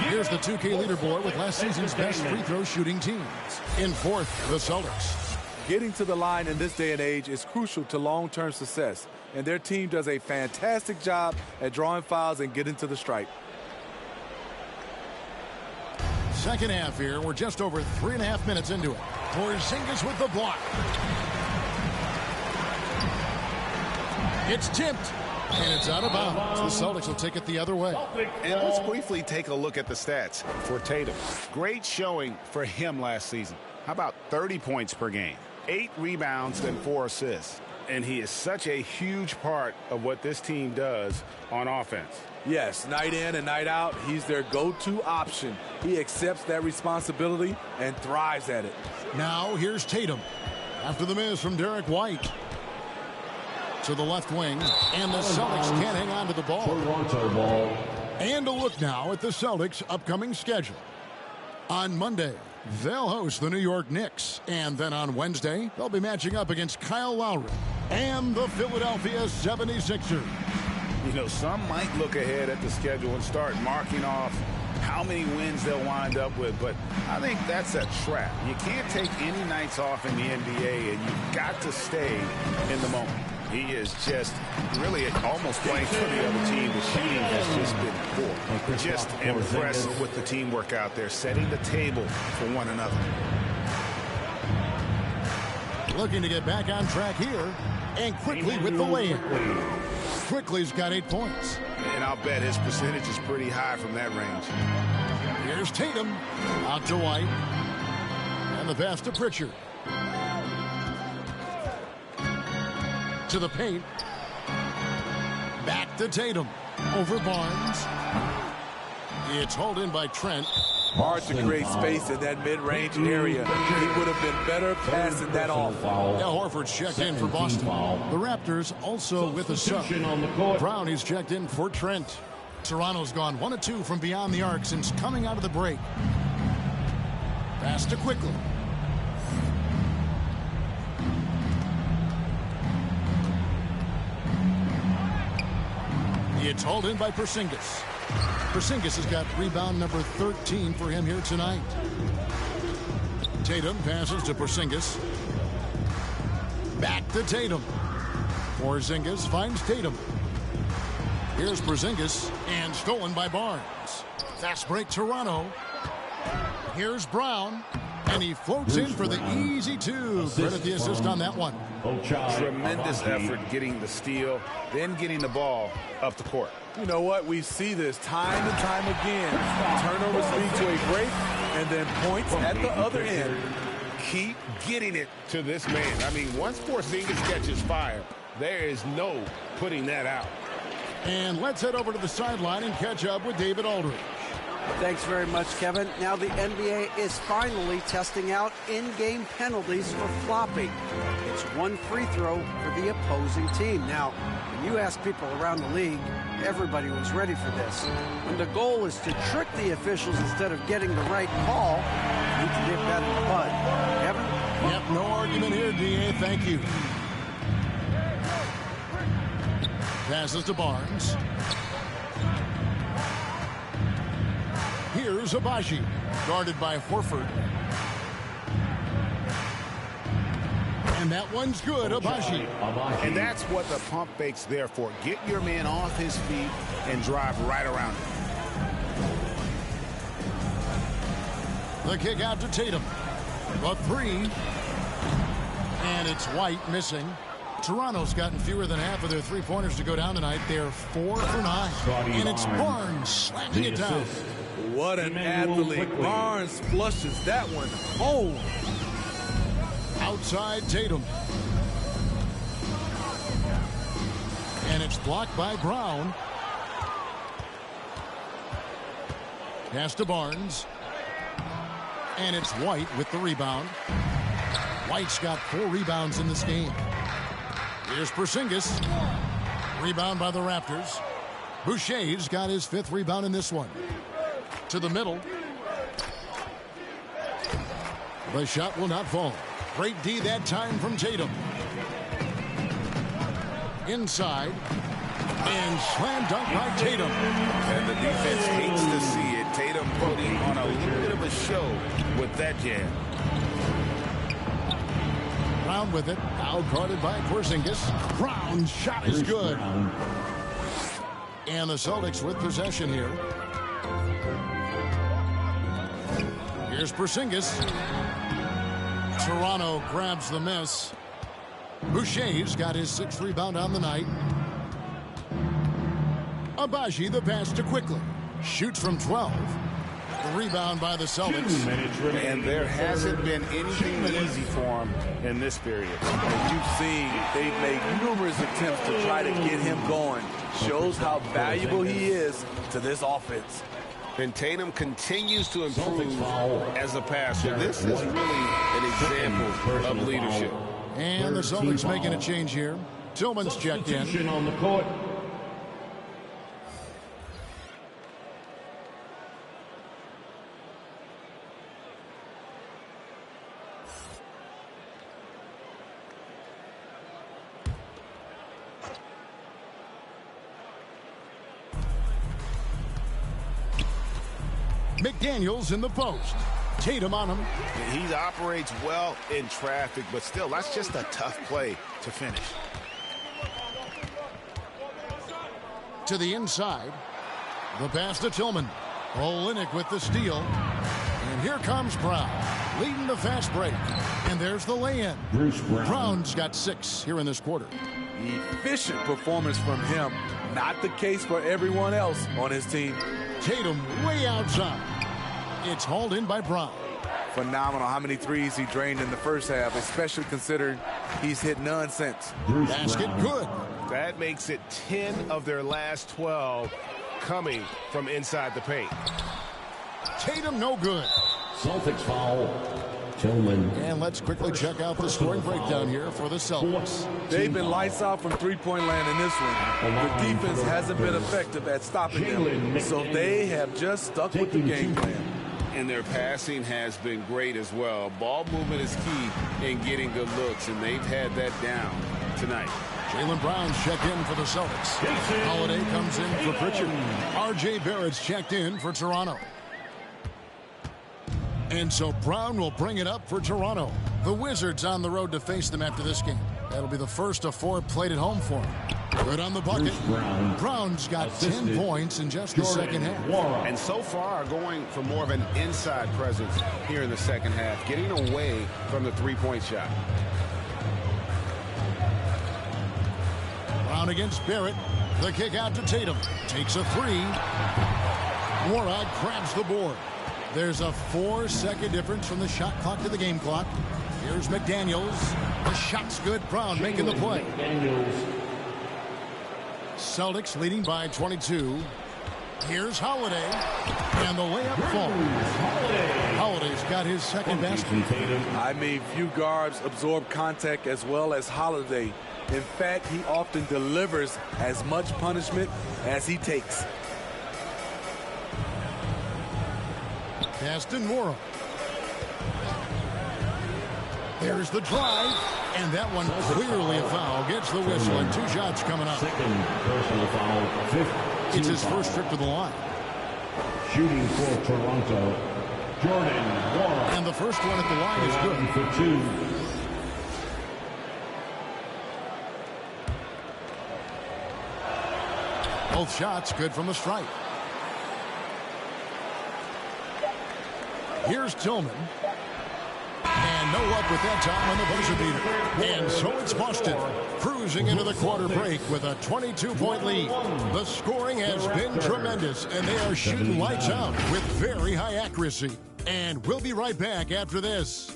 Here's the 2K leaderboard with last season's best free throw shooting teams. In fourth, the Celtics. Getting to the line in this day and age is crucial to long-term success, and their team does a fantastic job at drawing fouls and getting to the stripe. Second half here. We're just over 3.5 minutes into it. Porzingis with the block. It's tipped. And it's out of bounds. The Celtics will take it the other way. And let's briefly take a look at the stats for Tatum. Great showing for him last season. How about 30 points per game? 8 rebounds and 4 assists. And he is such a huge part of what this team does on offense. Yes, night in and night out, he's their go-to option. He accepts that responsibility and thrives at it. Now here's Tatum. After the miss from Derek White. To the left wing, and the Celtics can't hang on to the ball. And a look now at the Celtics' upcoming schedule. On Monday, they'll host the New York Knicks, and then on Wednesday, they'll be matching up against Kyle Lowry and the Philadelphia 76ers. You know, some might look ahead at the schedule and start marking off how many wins they'll wind up with, but I think that's a trap. You can't take any nights off in the NBA, and you've got to stay in the moment. He is just really almost playing for the other team. The shooting has just been poor. Just impressive with the teamwork out there, setting the table for one another. Looking to get back on track here, and Quickly with the layup. Quickly's got 8 points. And I'll bet his percentage is pretty high from that range. Here's Tatum, out to White, and the pass to Pritchard. To the paint. Back to Tatum. Over Barnes. It's hauled in by Trent. Hard to create space in that mid-range area. He would have been better passing that off. Yeah, Horford's checked in for Boston. The Raptors also with a sub. Brown is checked in for Trent. Toronto's gone 1 of 2 from beyond the arc since coming out of the break. Pass to Quickly. It's hauled in by Porzingis. Porzingis has got rebound number 13 for him here tonight. Tatum passes to Porzingis. Back to Tatum. Porzingis finds Tatum. Here's Porzingis, and stolen by Barnes. Fast break Toronto. Here's Brown, and he floats in for the easy 2. Credit the assist on that one. Tremendous effort getting the steal, then getting the ball up the court. You know what? We see this time and time again. Turnovers lead to a break, and then points at the other end. Keep getting it to this man. I mean, once Porzingis catches fire, there is no putting that out. And let's head over to the sideline and catch up with David Aldridge. Thanks very much, Kevin. Now the NBA is finally testing out in-game penalties for flopping. It's one free throw for the opposing team. Now, when you ask people around the league, everybody was ready for this. When the goal is to trick the officials instead of getting the right call, you can nip that in the bud. Kevin? Yep, no argument here, D.A. Thank you. Passes to Barnes. Here's Abaji, guarded by Horford. And that one's good, Abaji. And that's what the pump fake's there for. Get your man off his feet and drive right around him. The kick out to Tatum. A three. And it's White missing. Toronto's gotten fewer than half of their three-pointers to go down tonight. They're 4 for 9. And it's Barnes slamming it down. What an athlete. Barnes flushes that one home. Outside Tatum. And it's blocked by Brown. Pass to Barnes. And it's White with the rebound. White's got 4 rebounds in this game. Here's Porzingis. Rebound by the Raptors. Boucher's got his 5th rebound in this one. To the middle. The shot will not fall. Great D that time from Tatum. Inside. And slam dunk by Tatum. And the defense hates to see it. Tatum putting on a little bit of a show with that jam. Brown with it. Now guarded by Porzingis. Brown's shot is good. And the Celtics with possession here. Here's Porzingis. Toronto grabs the miss. Boucher's got his 6th rebound on the night. Abaji the pass to Quickly. Shoots from 12. The rebound by the Celtics. And there hasn't been anything easy for him in this period. And you've seen they've made numerous attempts to try to get him going. Shows how valuable he is to this offense. And Tatum continues to improve as a passer. This is really an example of leadership. And the Celtics making a change here. Tillman's checked in. On the court. McDaniels in the post. Tatum on him. He operates well in traffic, but still, that's just a tough play to finish. To the inside. The pass to Tillman. Olynyk with the steal. And here comes Brown, leading the fast break. And there's the lay-in. Brown's got 6 here in this quarter. Efficient performance from him. Not the case for everyone else on his team. Tatum way outside. It's hauled in by Brown. Phenomenal how many threes he drained in the first half, especially considering he's hit none since. Basket good. That makes it 10 of their last 12 coming from inside the paint. Tatum no good. Celtics foul. Tillman. And let's quickly check out the scoring breakdown here for the Celtics. They've been lights out from three-point land in this one. The defense hasn't been effective at stopping them, so they have just stuck with the game plan. And their passing has been great as well. Ball movement is key in getting good looks, and they've had that down tonight. Jaylen Brown's checked in for the Celtics. Holiday comes in for Pritchard. R.J. Barrett's checked in for Toronto. And so Brown will bring it up for Toronto. The Wizards on the road to face them after this game. That'll be the first of 4 played at home for him. Good on the bucket. Brown's got 10 points in just the second half. And so far going for more of an inside presence here in the second half, getting away from the three-point shot. Brown against Barrett. The kick out to Tatum. Takes a three. Warrod grabs the board. There's a 4-second difference from the shot clock to the game clock. Here's McDaniels. The shot's good. Brown making the play. Celtics leading by 22. Here's Holiday. And the layup falls. Holiday's got his second basket. I mean, few guards absorb contact as well as Holiday. In fact, he often delivers as much punishment as he takes. Aston Mora. Here's the drive, and that one clearly a foul. Gets the whistle, and 2 shots coming up. Second personal foul. It's his first trip to the line. Shooting for Toronto, Jordan Mora. And the first one at the line is good. For 2. Both shots good from the stripe. Here's Tillman. And no luck with that time on the buzzer beater. And so it's Boston cruising into the quarter break with a 22-point lead. The scoring has been tremendous, and they are shooting lights out with very high accuracy. And we'll be right back after this.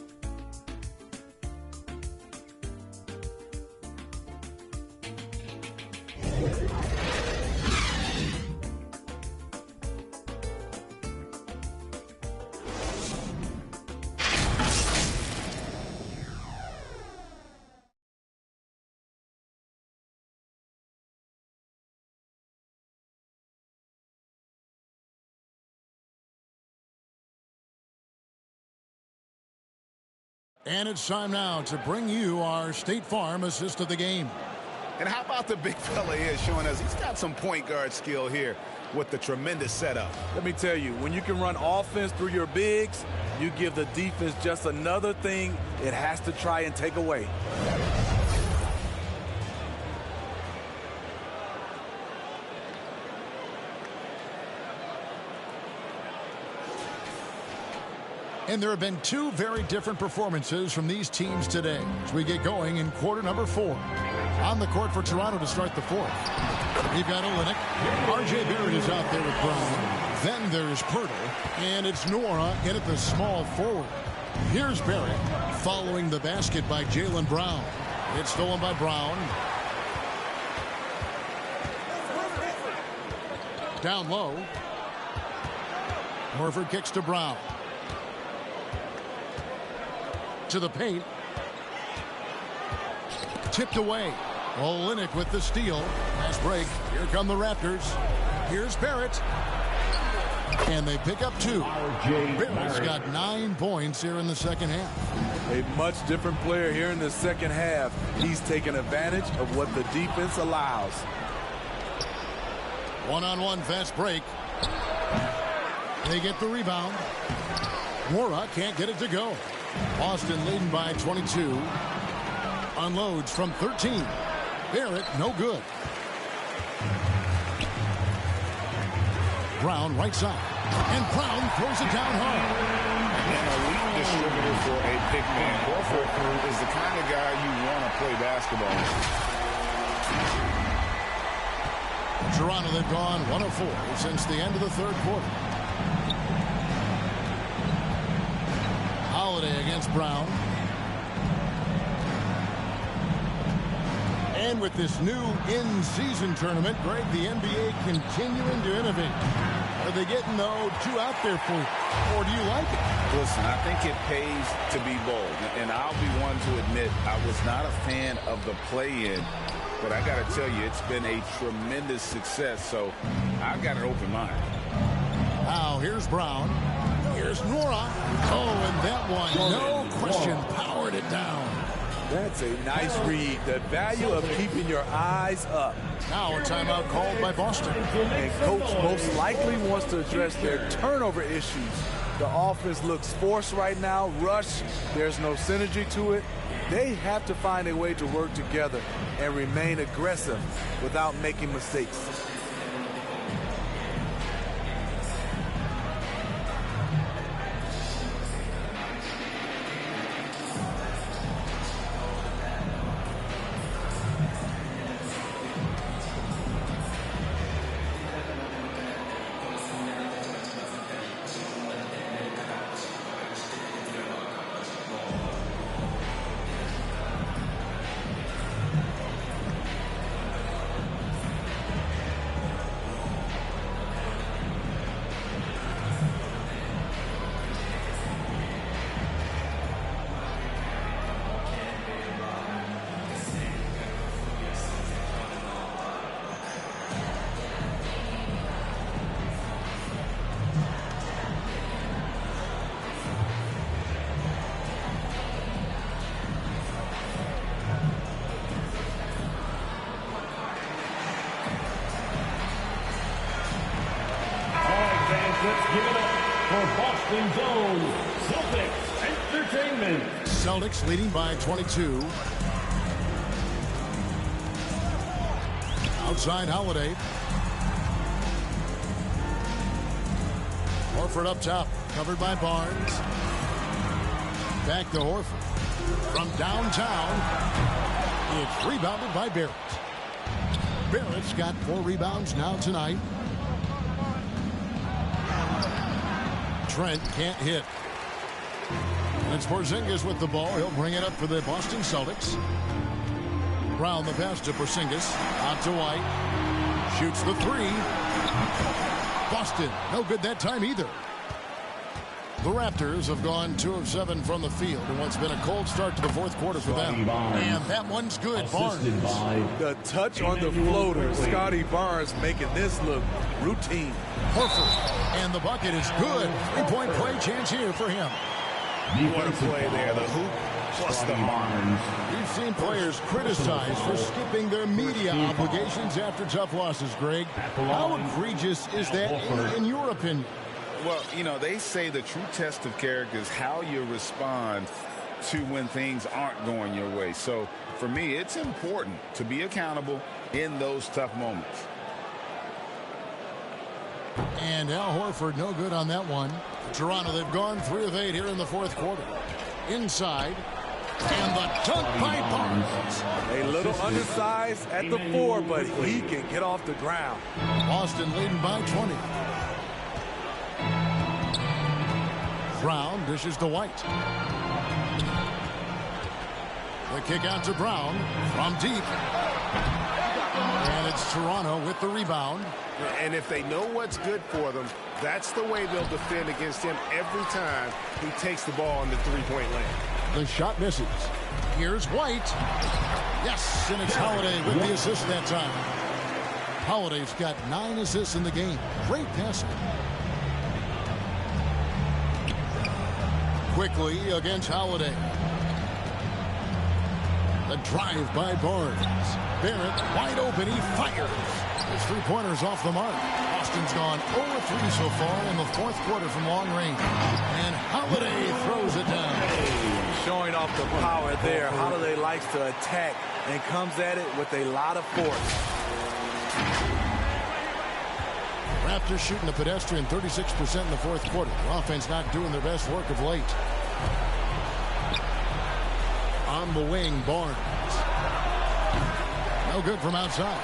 And it's time now to bring you our State Farm assist of the game. And how about the big fella here showing us he's got some point guard skill here with the tremendous setup. Let me tell you, when you can run offense through your bigs, you give the defense just another thing it has to try and take away. And there have been 2 very different performances from these teams today as we get going in quarter number 4. On the court for Toronto to start the 4th. We've got Olynyk. R.J. Barrett is out there with Brown. Then there's Pirtle. And it's Nora in at the small forward. Here's Barrett following the basket by Jaylen Brown. It's stolen by Brown. Down low. Horford kicks to Brown. To the paint. Tipped away. Olynyk with the steal. Nice break. Here come the Raptors. Here's Barrett. And they pick up 2. Barrett's got 9 points here in the second half. A much different player here in the second half. He's taking advantage of what the defense allows. One-on-one fast break. They get the rebound. Mora can't get it to go. Boston leading by 22. Unloads from 13. Barrett, no good. Brown right side. And Brown throws it down hard. An elite distributor for a big man. Horford is the kind of guy you want to play basketball with. Toronto, they've gone 1 of 4 since the end of the third quarter. Holiday against Brown. And with this new in-season tournament, Greg, the NBA continuing to innovate. Are they getting, though, too out there for you? Or do you like it? Listen, I think it pays to be bold. And I'll be one to admit I was not a fan of the play-in. But I got to tell you, it's been a tremendous success. So I've got an open mind. Now, here's Brown. Here's Nora. Oh, and that one, no question, powered it down. That's a nice read. The value of keeping your eyes up. Now a timeout called by Boston. And coach most likely wants to address their turnover issues. The offense looks forced right now, rush. There's no synergy to it. They have to find a way to work together and remain aggressive without making mistakes. Give it up for Boston's own Celtics Entertainment. Celtics leading by 22. Outside Holiday. Horford up top, covered by Barnes. Back to Horford. From downtown, it's rebounded by Barrett. Barrett's got 4 rebounds now tonight. Trent can't hit. And it's Porzingis with the ball. He'll bring it up for the Boston Celtics. Brown the pass to Porzingis. Out to White. Shoots the 3. Boston, no good that time either. The Raptors have gone 2 of 7 from the field in what's been a cold start to the fourth quarter for them. And that one's good. Barnes. The touch on the floater. Scotty Barnes making this look routine. Horford. And the bucket is good. 3-point play chance here for him. What a play there. The hoop plus the mark. We've seen players criticized for skipping their media obligations after tough losses, Greg. How egregious is that in your opinion? Well, you know, they say the true test of character is how you respond to when things aren't going your way. So, for me, it's important to be accountable in those tough moments. And Al Horford, no good on that one. Toronto, they've gone 3 of 8 here in the fourth quarter. Inside. And the dunk by Barnes. A little undersized at the 4, but he can get off the ground. Boston leading by 20. Brown dishes to White. The kick out to Brown from deep. And it's Toronto with the rebound. And if they know what's good for them, that's the way they'll defend against him every time he takes the ball in the 3-point lane. The shot misses. Here's White. Yes, and it's Holiday with the assist that time. Holiday's got 9 assists in the game. Great passing. Quickly against Holiday. The drive by Barnes. Barrett wide open. He fires. His 3-pointers off the mark. Boston's gone 0-3 so far in the fourth quarter from long range. And Holiday throws it down. Showing off the power there. Holiday likes to attack and comes at it with a lot of force. Raptors shooting a pedestrian 36% in the fourth quarter. The offense not doing their best work of late. On the wing, Barnes. No good from outside.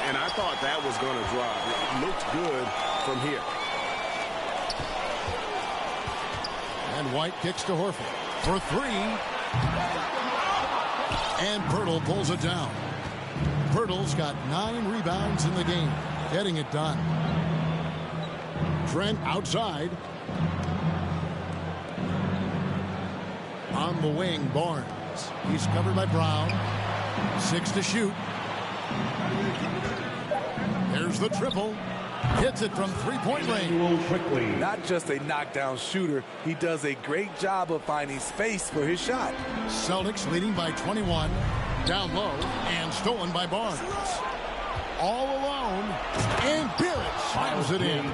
And I thought that was going to drop. It looked good from here. And White kicks to Horford for 3. And Pirtle pulls it down. Pirtle's got 9 rebounds in the game. Getting it done. Trent outside. On the wing, Barnes. He's covered by Brown. 6 to shoot. There's the triple. Hits it from 3-point range. Not just a knockdown shooter, he does a great job of finding space for his shot. Celtics leading by 21. Down low and stolen by Barnes. All alone, and Barrett slams it in.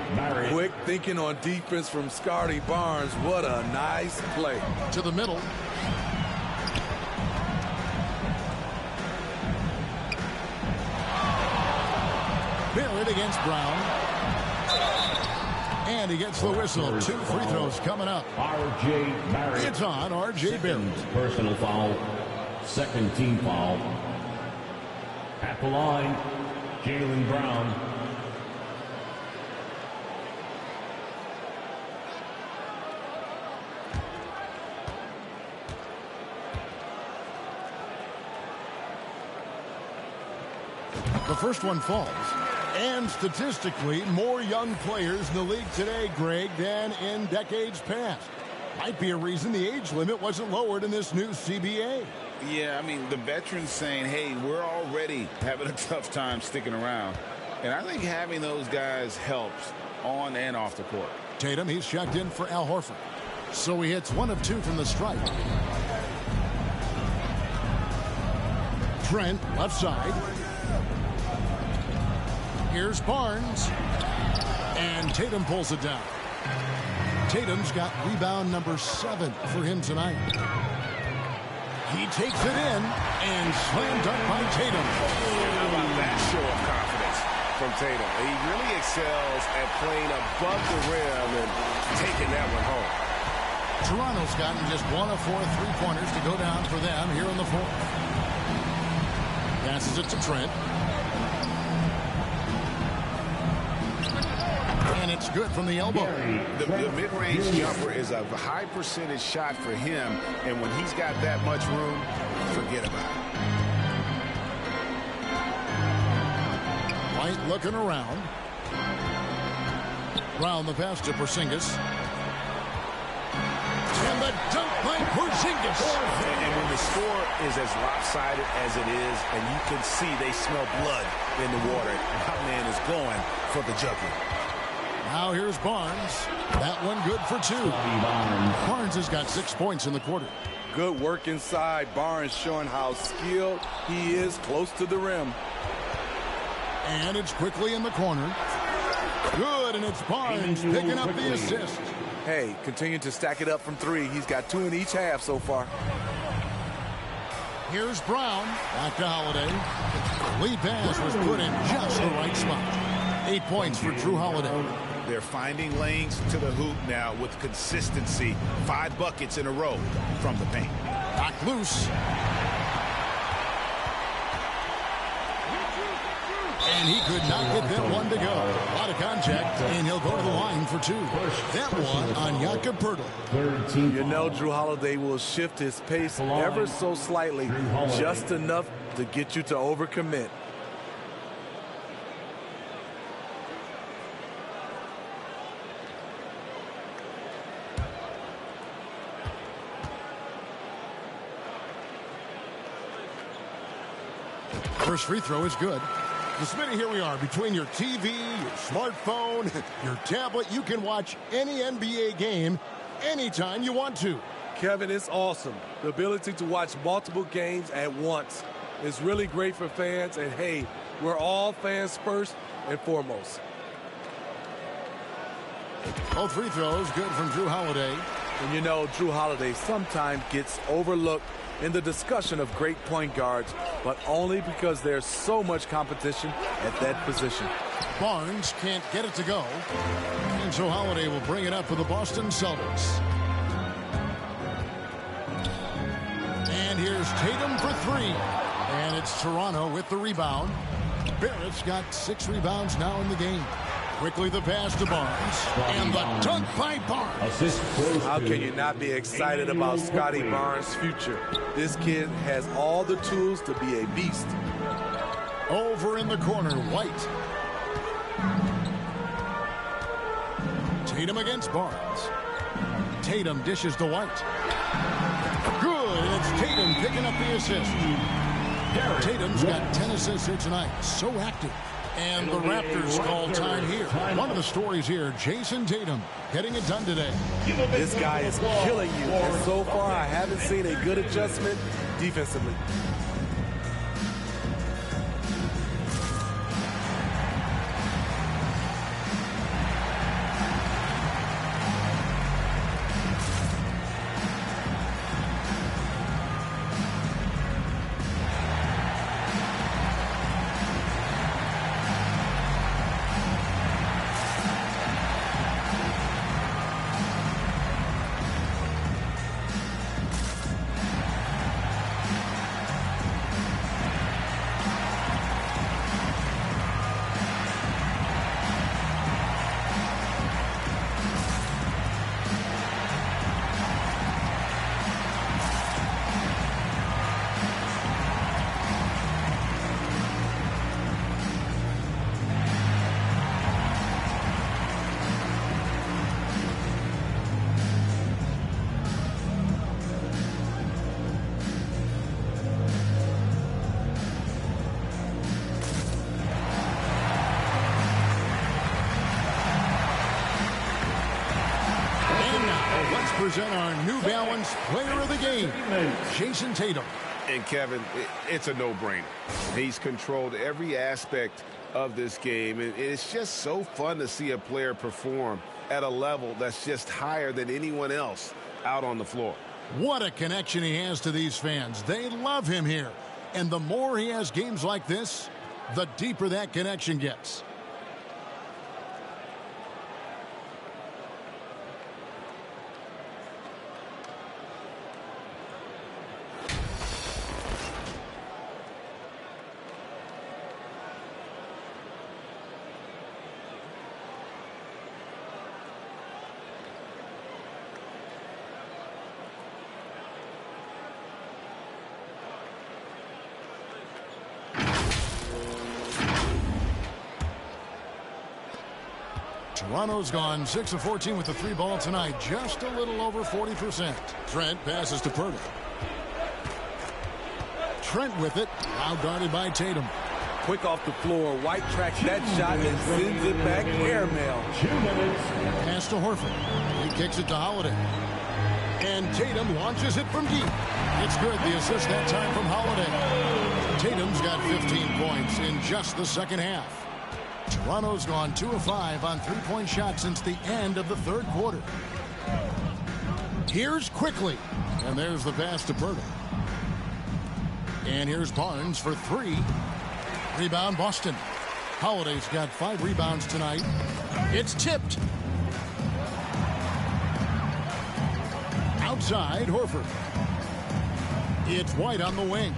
Quick thinking on defense from Scotty Barnes. What a nice play. To the middle. Barrett against Brown. And he gets the whistle. 2 free throws coming up. R.J. Barrett. It's on R.J. Barrett. Personal foul. Second team foul. At the line, Jaylen Brown. The first one falls. And statistically, more young players in the league today, Greg, than in decades past. Might be a reason the age limit wasn't lowered in this new CBA. Yeah, I mean, the veterans saying, hey, we're already having a tough time sticking around. And I think having those guys helps on and off the court. Tatum, he's checked in for Al Horford. So he hits 1 of 2 from the stripe. Trent, left side. Here's Barnes. And Tatum pulls it down. Tatum's got rebound number 7 for him tonight. He takes it in and slam dunk by Tatum. How about that show of confidence from Tatum? He really excels at playing above the rim and taking that one home. Toronto's gotten just 1 of 4 3-pointers to go down for them here in the 4th. Passes it to Trent. And it's good from the elbow. The mid-range jumper is a high percentage shot for him, and when he's got that much room, forget about it. White looking around. Round the pass to Porzingis. And the dunk by Porzingis. And when the score is as lopsided as it is, and you can see they smell blood in the water, that man is going for the jugular. Now here's Barnes. That one good for 2. Barnes has got 6 points in the quarter. Good work inside. Barnes showing how skilled he is close to the rim. And it's quickly in the corner. Good, and it's Barnes picking up the assist. Hey, continue to stack it up from 3. He's got 2 in each half so far. Here's Brown. Back to Holiday. Lead pass was put in just the right spot. 8 points for Drew Holiday. They're finding lanes to the hoop now with consistency. 5 buckets in a row from the paint. Knocked loose. And he could not get that one to go. A lot of contact, and he'll go to the line for 2. That one on Jakob Poeltl. You know Drew Holiday will shift his pace ever so slightly, just enough to get you to overcommit. First free throw is good. So, Smitty, here we are. Between your TV, your smartphone, your tablet, you can watch any NBA game anytime you want to. Kevin, it's awesome. The ability to watch multiple games at once is really great for fans. And, hey, we're all fans first and foremost. Both free throws good from Drew Holiday. And, you know, Drew Holiday sometimes gets overlooked in the discussion of great point guards, but only because there's so much competition at that position. Barnes can't get it to go. And so Holiday will bring it up for the Boston Celtics. And here's Tatum for 3. And it's Toronto with the rebound. Barrett's got 6 rebounds now in the game. Quickly the pass to Barnes. And the dunk by Barnes. How can you not be excited about Scotty Barnes' future? This kid has all the tools to be a beast. Over in the corner, White. Tatum against Barnes. Tatum dishes to White. Good, and it's Tatum picking up the assist. Tatum's got 10 assists here tonight. So active. And the Raptors call time here. One of the stories here, Jason Tatum getting it done today. This guy is killing you. And so far, I haven't seen a good adjustment defensively. Present our New Balance Player of the Game, Jason Tatum. And Kevin, it's a no-brainer. He's controlled every aspect of this game. It's just so fun to see a player perform at a level that's just higher than anyone else out on the floor. What a connection he has to these fans. They love him here. And the more he has games like this, the deeper that connection gets. Toronto's gone 6 of 14 with the 3 ball tonight. Just a little over 40%. Trent passes to Purdy. Trent with it. Now guarded by Tatum. Quick off the floor. White tracks that shot and sends it back airmail. Pass to Horford. He kicks it to Holiday. And Tatum launches it from deep. It's good. The assist that time from Holiday. Tatum's got 15 points in just the second half. Toronto's gone 2 of 5 on three-point shots since the end of the third quarter. Here's Quickly. And there's the pass to Purdy. And here's Barnes for 3. Rebound Boston. Holiday's got 5 rebounds tonight. It's tipped. Outside, Horford. It's White on the wing.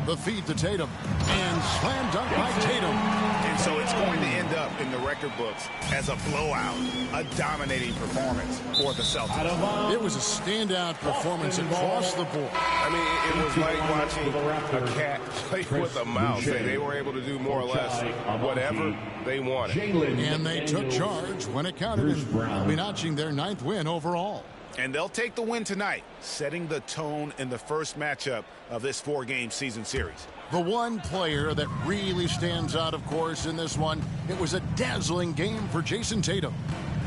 The feed to Tatum. And slam dunk by Tatum. And so it's going to end up in the record books as a blowout, a dominating performance for the Celtics. It was a standout performance across the board. I mean, it was like watching a cat play with a mouse. They were able to do more or less whatever they wanted. And they took charge when it counted, and they'll be notching their 9th win overall. And they'll take the win tonight, setting the tone in the first matchup of this 4-game season series. The one player that really stands out, of course, in this one, it was a dazzling game for Jason Tatum.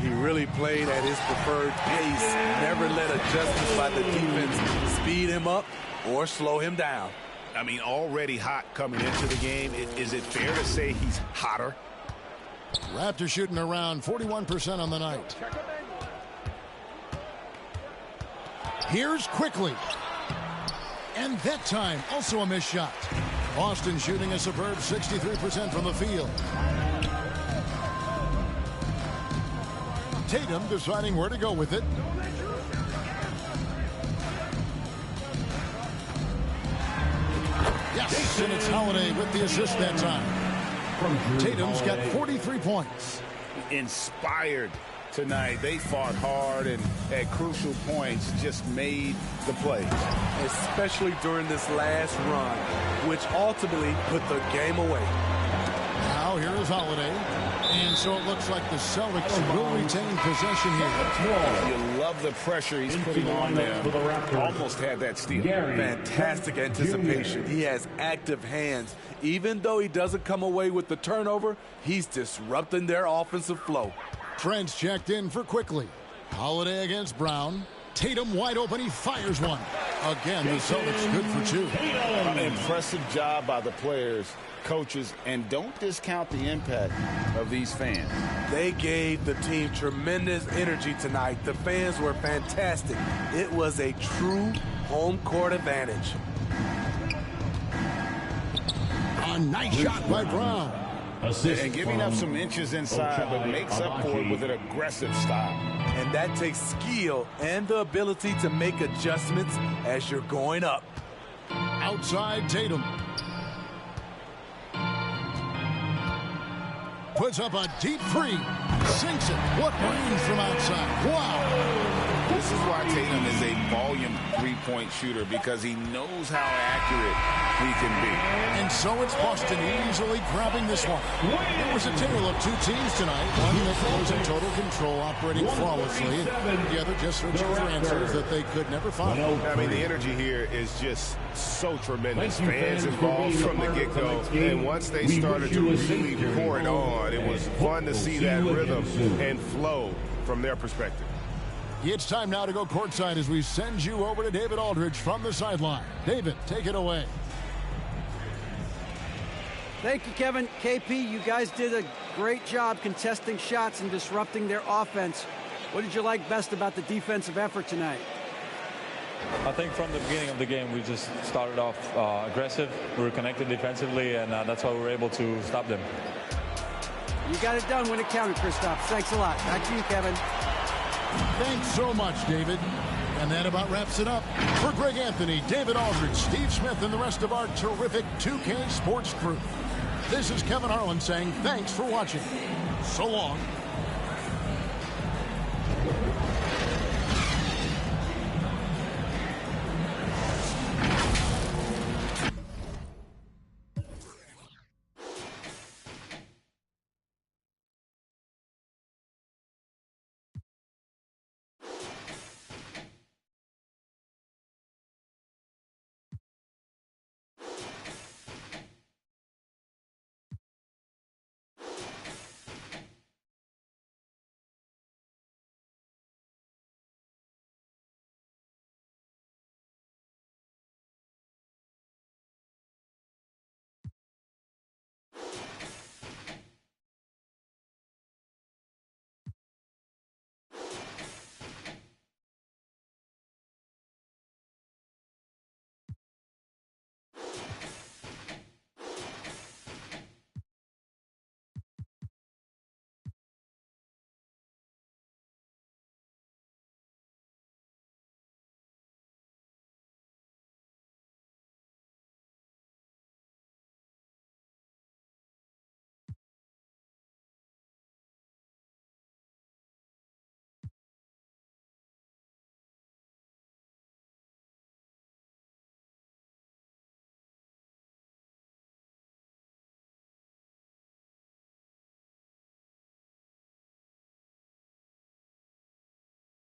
He really played at his preferred pace, never let adjustments by the defense speed him up or slow him down. I mean, already hot coming into the game. Is it fair to say he's hotter? Raptors shooting around 41% on the night. Here's Quickly. And that time, also a missed shot. Boston shooting a superb 63% from the field. Tatum deciding where to go with it. Yes, and it's Holiday with the assist that time. Tatum's got 43 points. Inspired tonight. They fought hard and at crucial points just made the plays. Especially during this last run, which ultimately put the game away. Now here is Holiday. And so it looks like the Celtics will retain possession here. You love the pressure he's putting on them. Almost had that steal. Fantastic anticipation. He has active hands. Even though he doesn't come away with the turnover, he's disrupting their offensive flow. Trent's checked in for Quickly. Holiday against Brown. Tatum wide open. He fires one. Again, the Celtics good for 2. Impressive job by the players, coaches, and don't discount the impact of these fans. They gave the team tremendous energy tonight. The fans were fantastic. It was a true home court advantage. A nice shot by Brown. And giving up some inches inside, but makes up for it with an aggressive style. And that takes skill and the ability to make adjustments as you're going up. Outside Tatum. Puts up a deep 3. Sinks it. What range from outside. Wow. This is why Tatum is a volume three-point shooter, because he knows how accurate he can be. And so it's Boston easily grabbing this one. It was a tale of 2 teams tonight. One that was in total control, operating flawlessly, and the other just searching for answers that they could never find. I mean, the energy here is just so tremendous. Fans involved from the get-go, and once they started to really pour it on, it was fun to see that rhythm and flow from their perspective. It's time now to go courtside as we send you over to David Aldridge from the sideline. David, take it away. Thank you, Kevin. KP, you guys did a Great job contesting shots and disrupting their offense. What did you like best about the defensive effort tonight? I think from the beginning of the game, we just started off aggressive. We were connected defensively, and that's why we were able to stop them. You got it done when it counted, Kristaps. Thanks a lot. Back to you, Kevin. Thanks so much, David. And that about wraps it up. For Greg Anthony, David Aldridge, Steve Smith, and the rest of our terrific 2K Sports crew, this is Kevin Harlan saying thanks for watching. So long.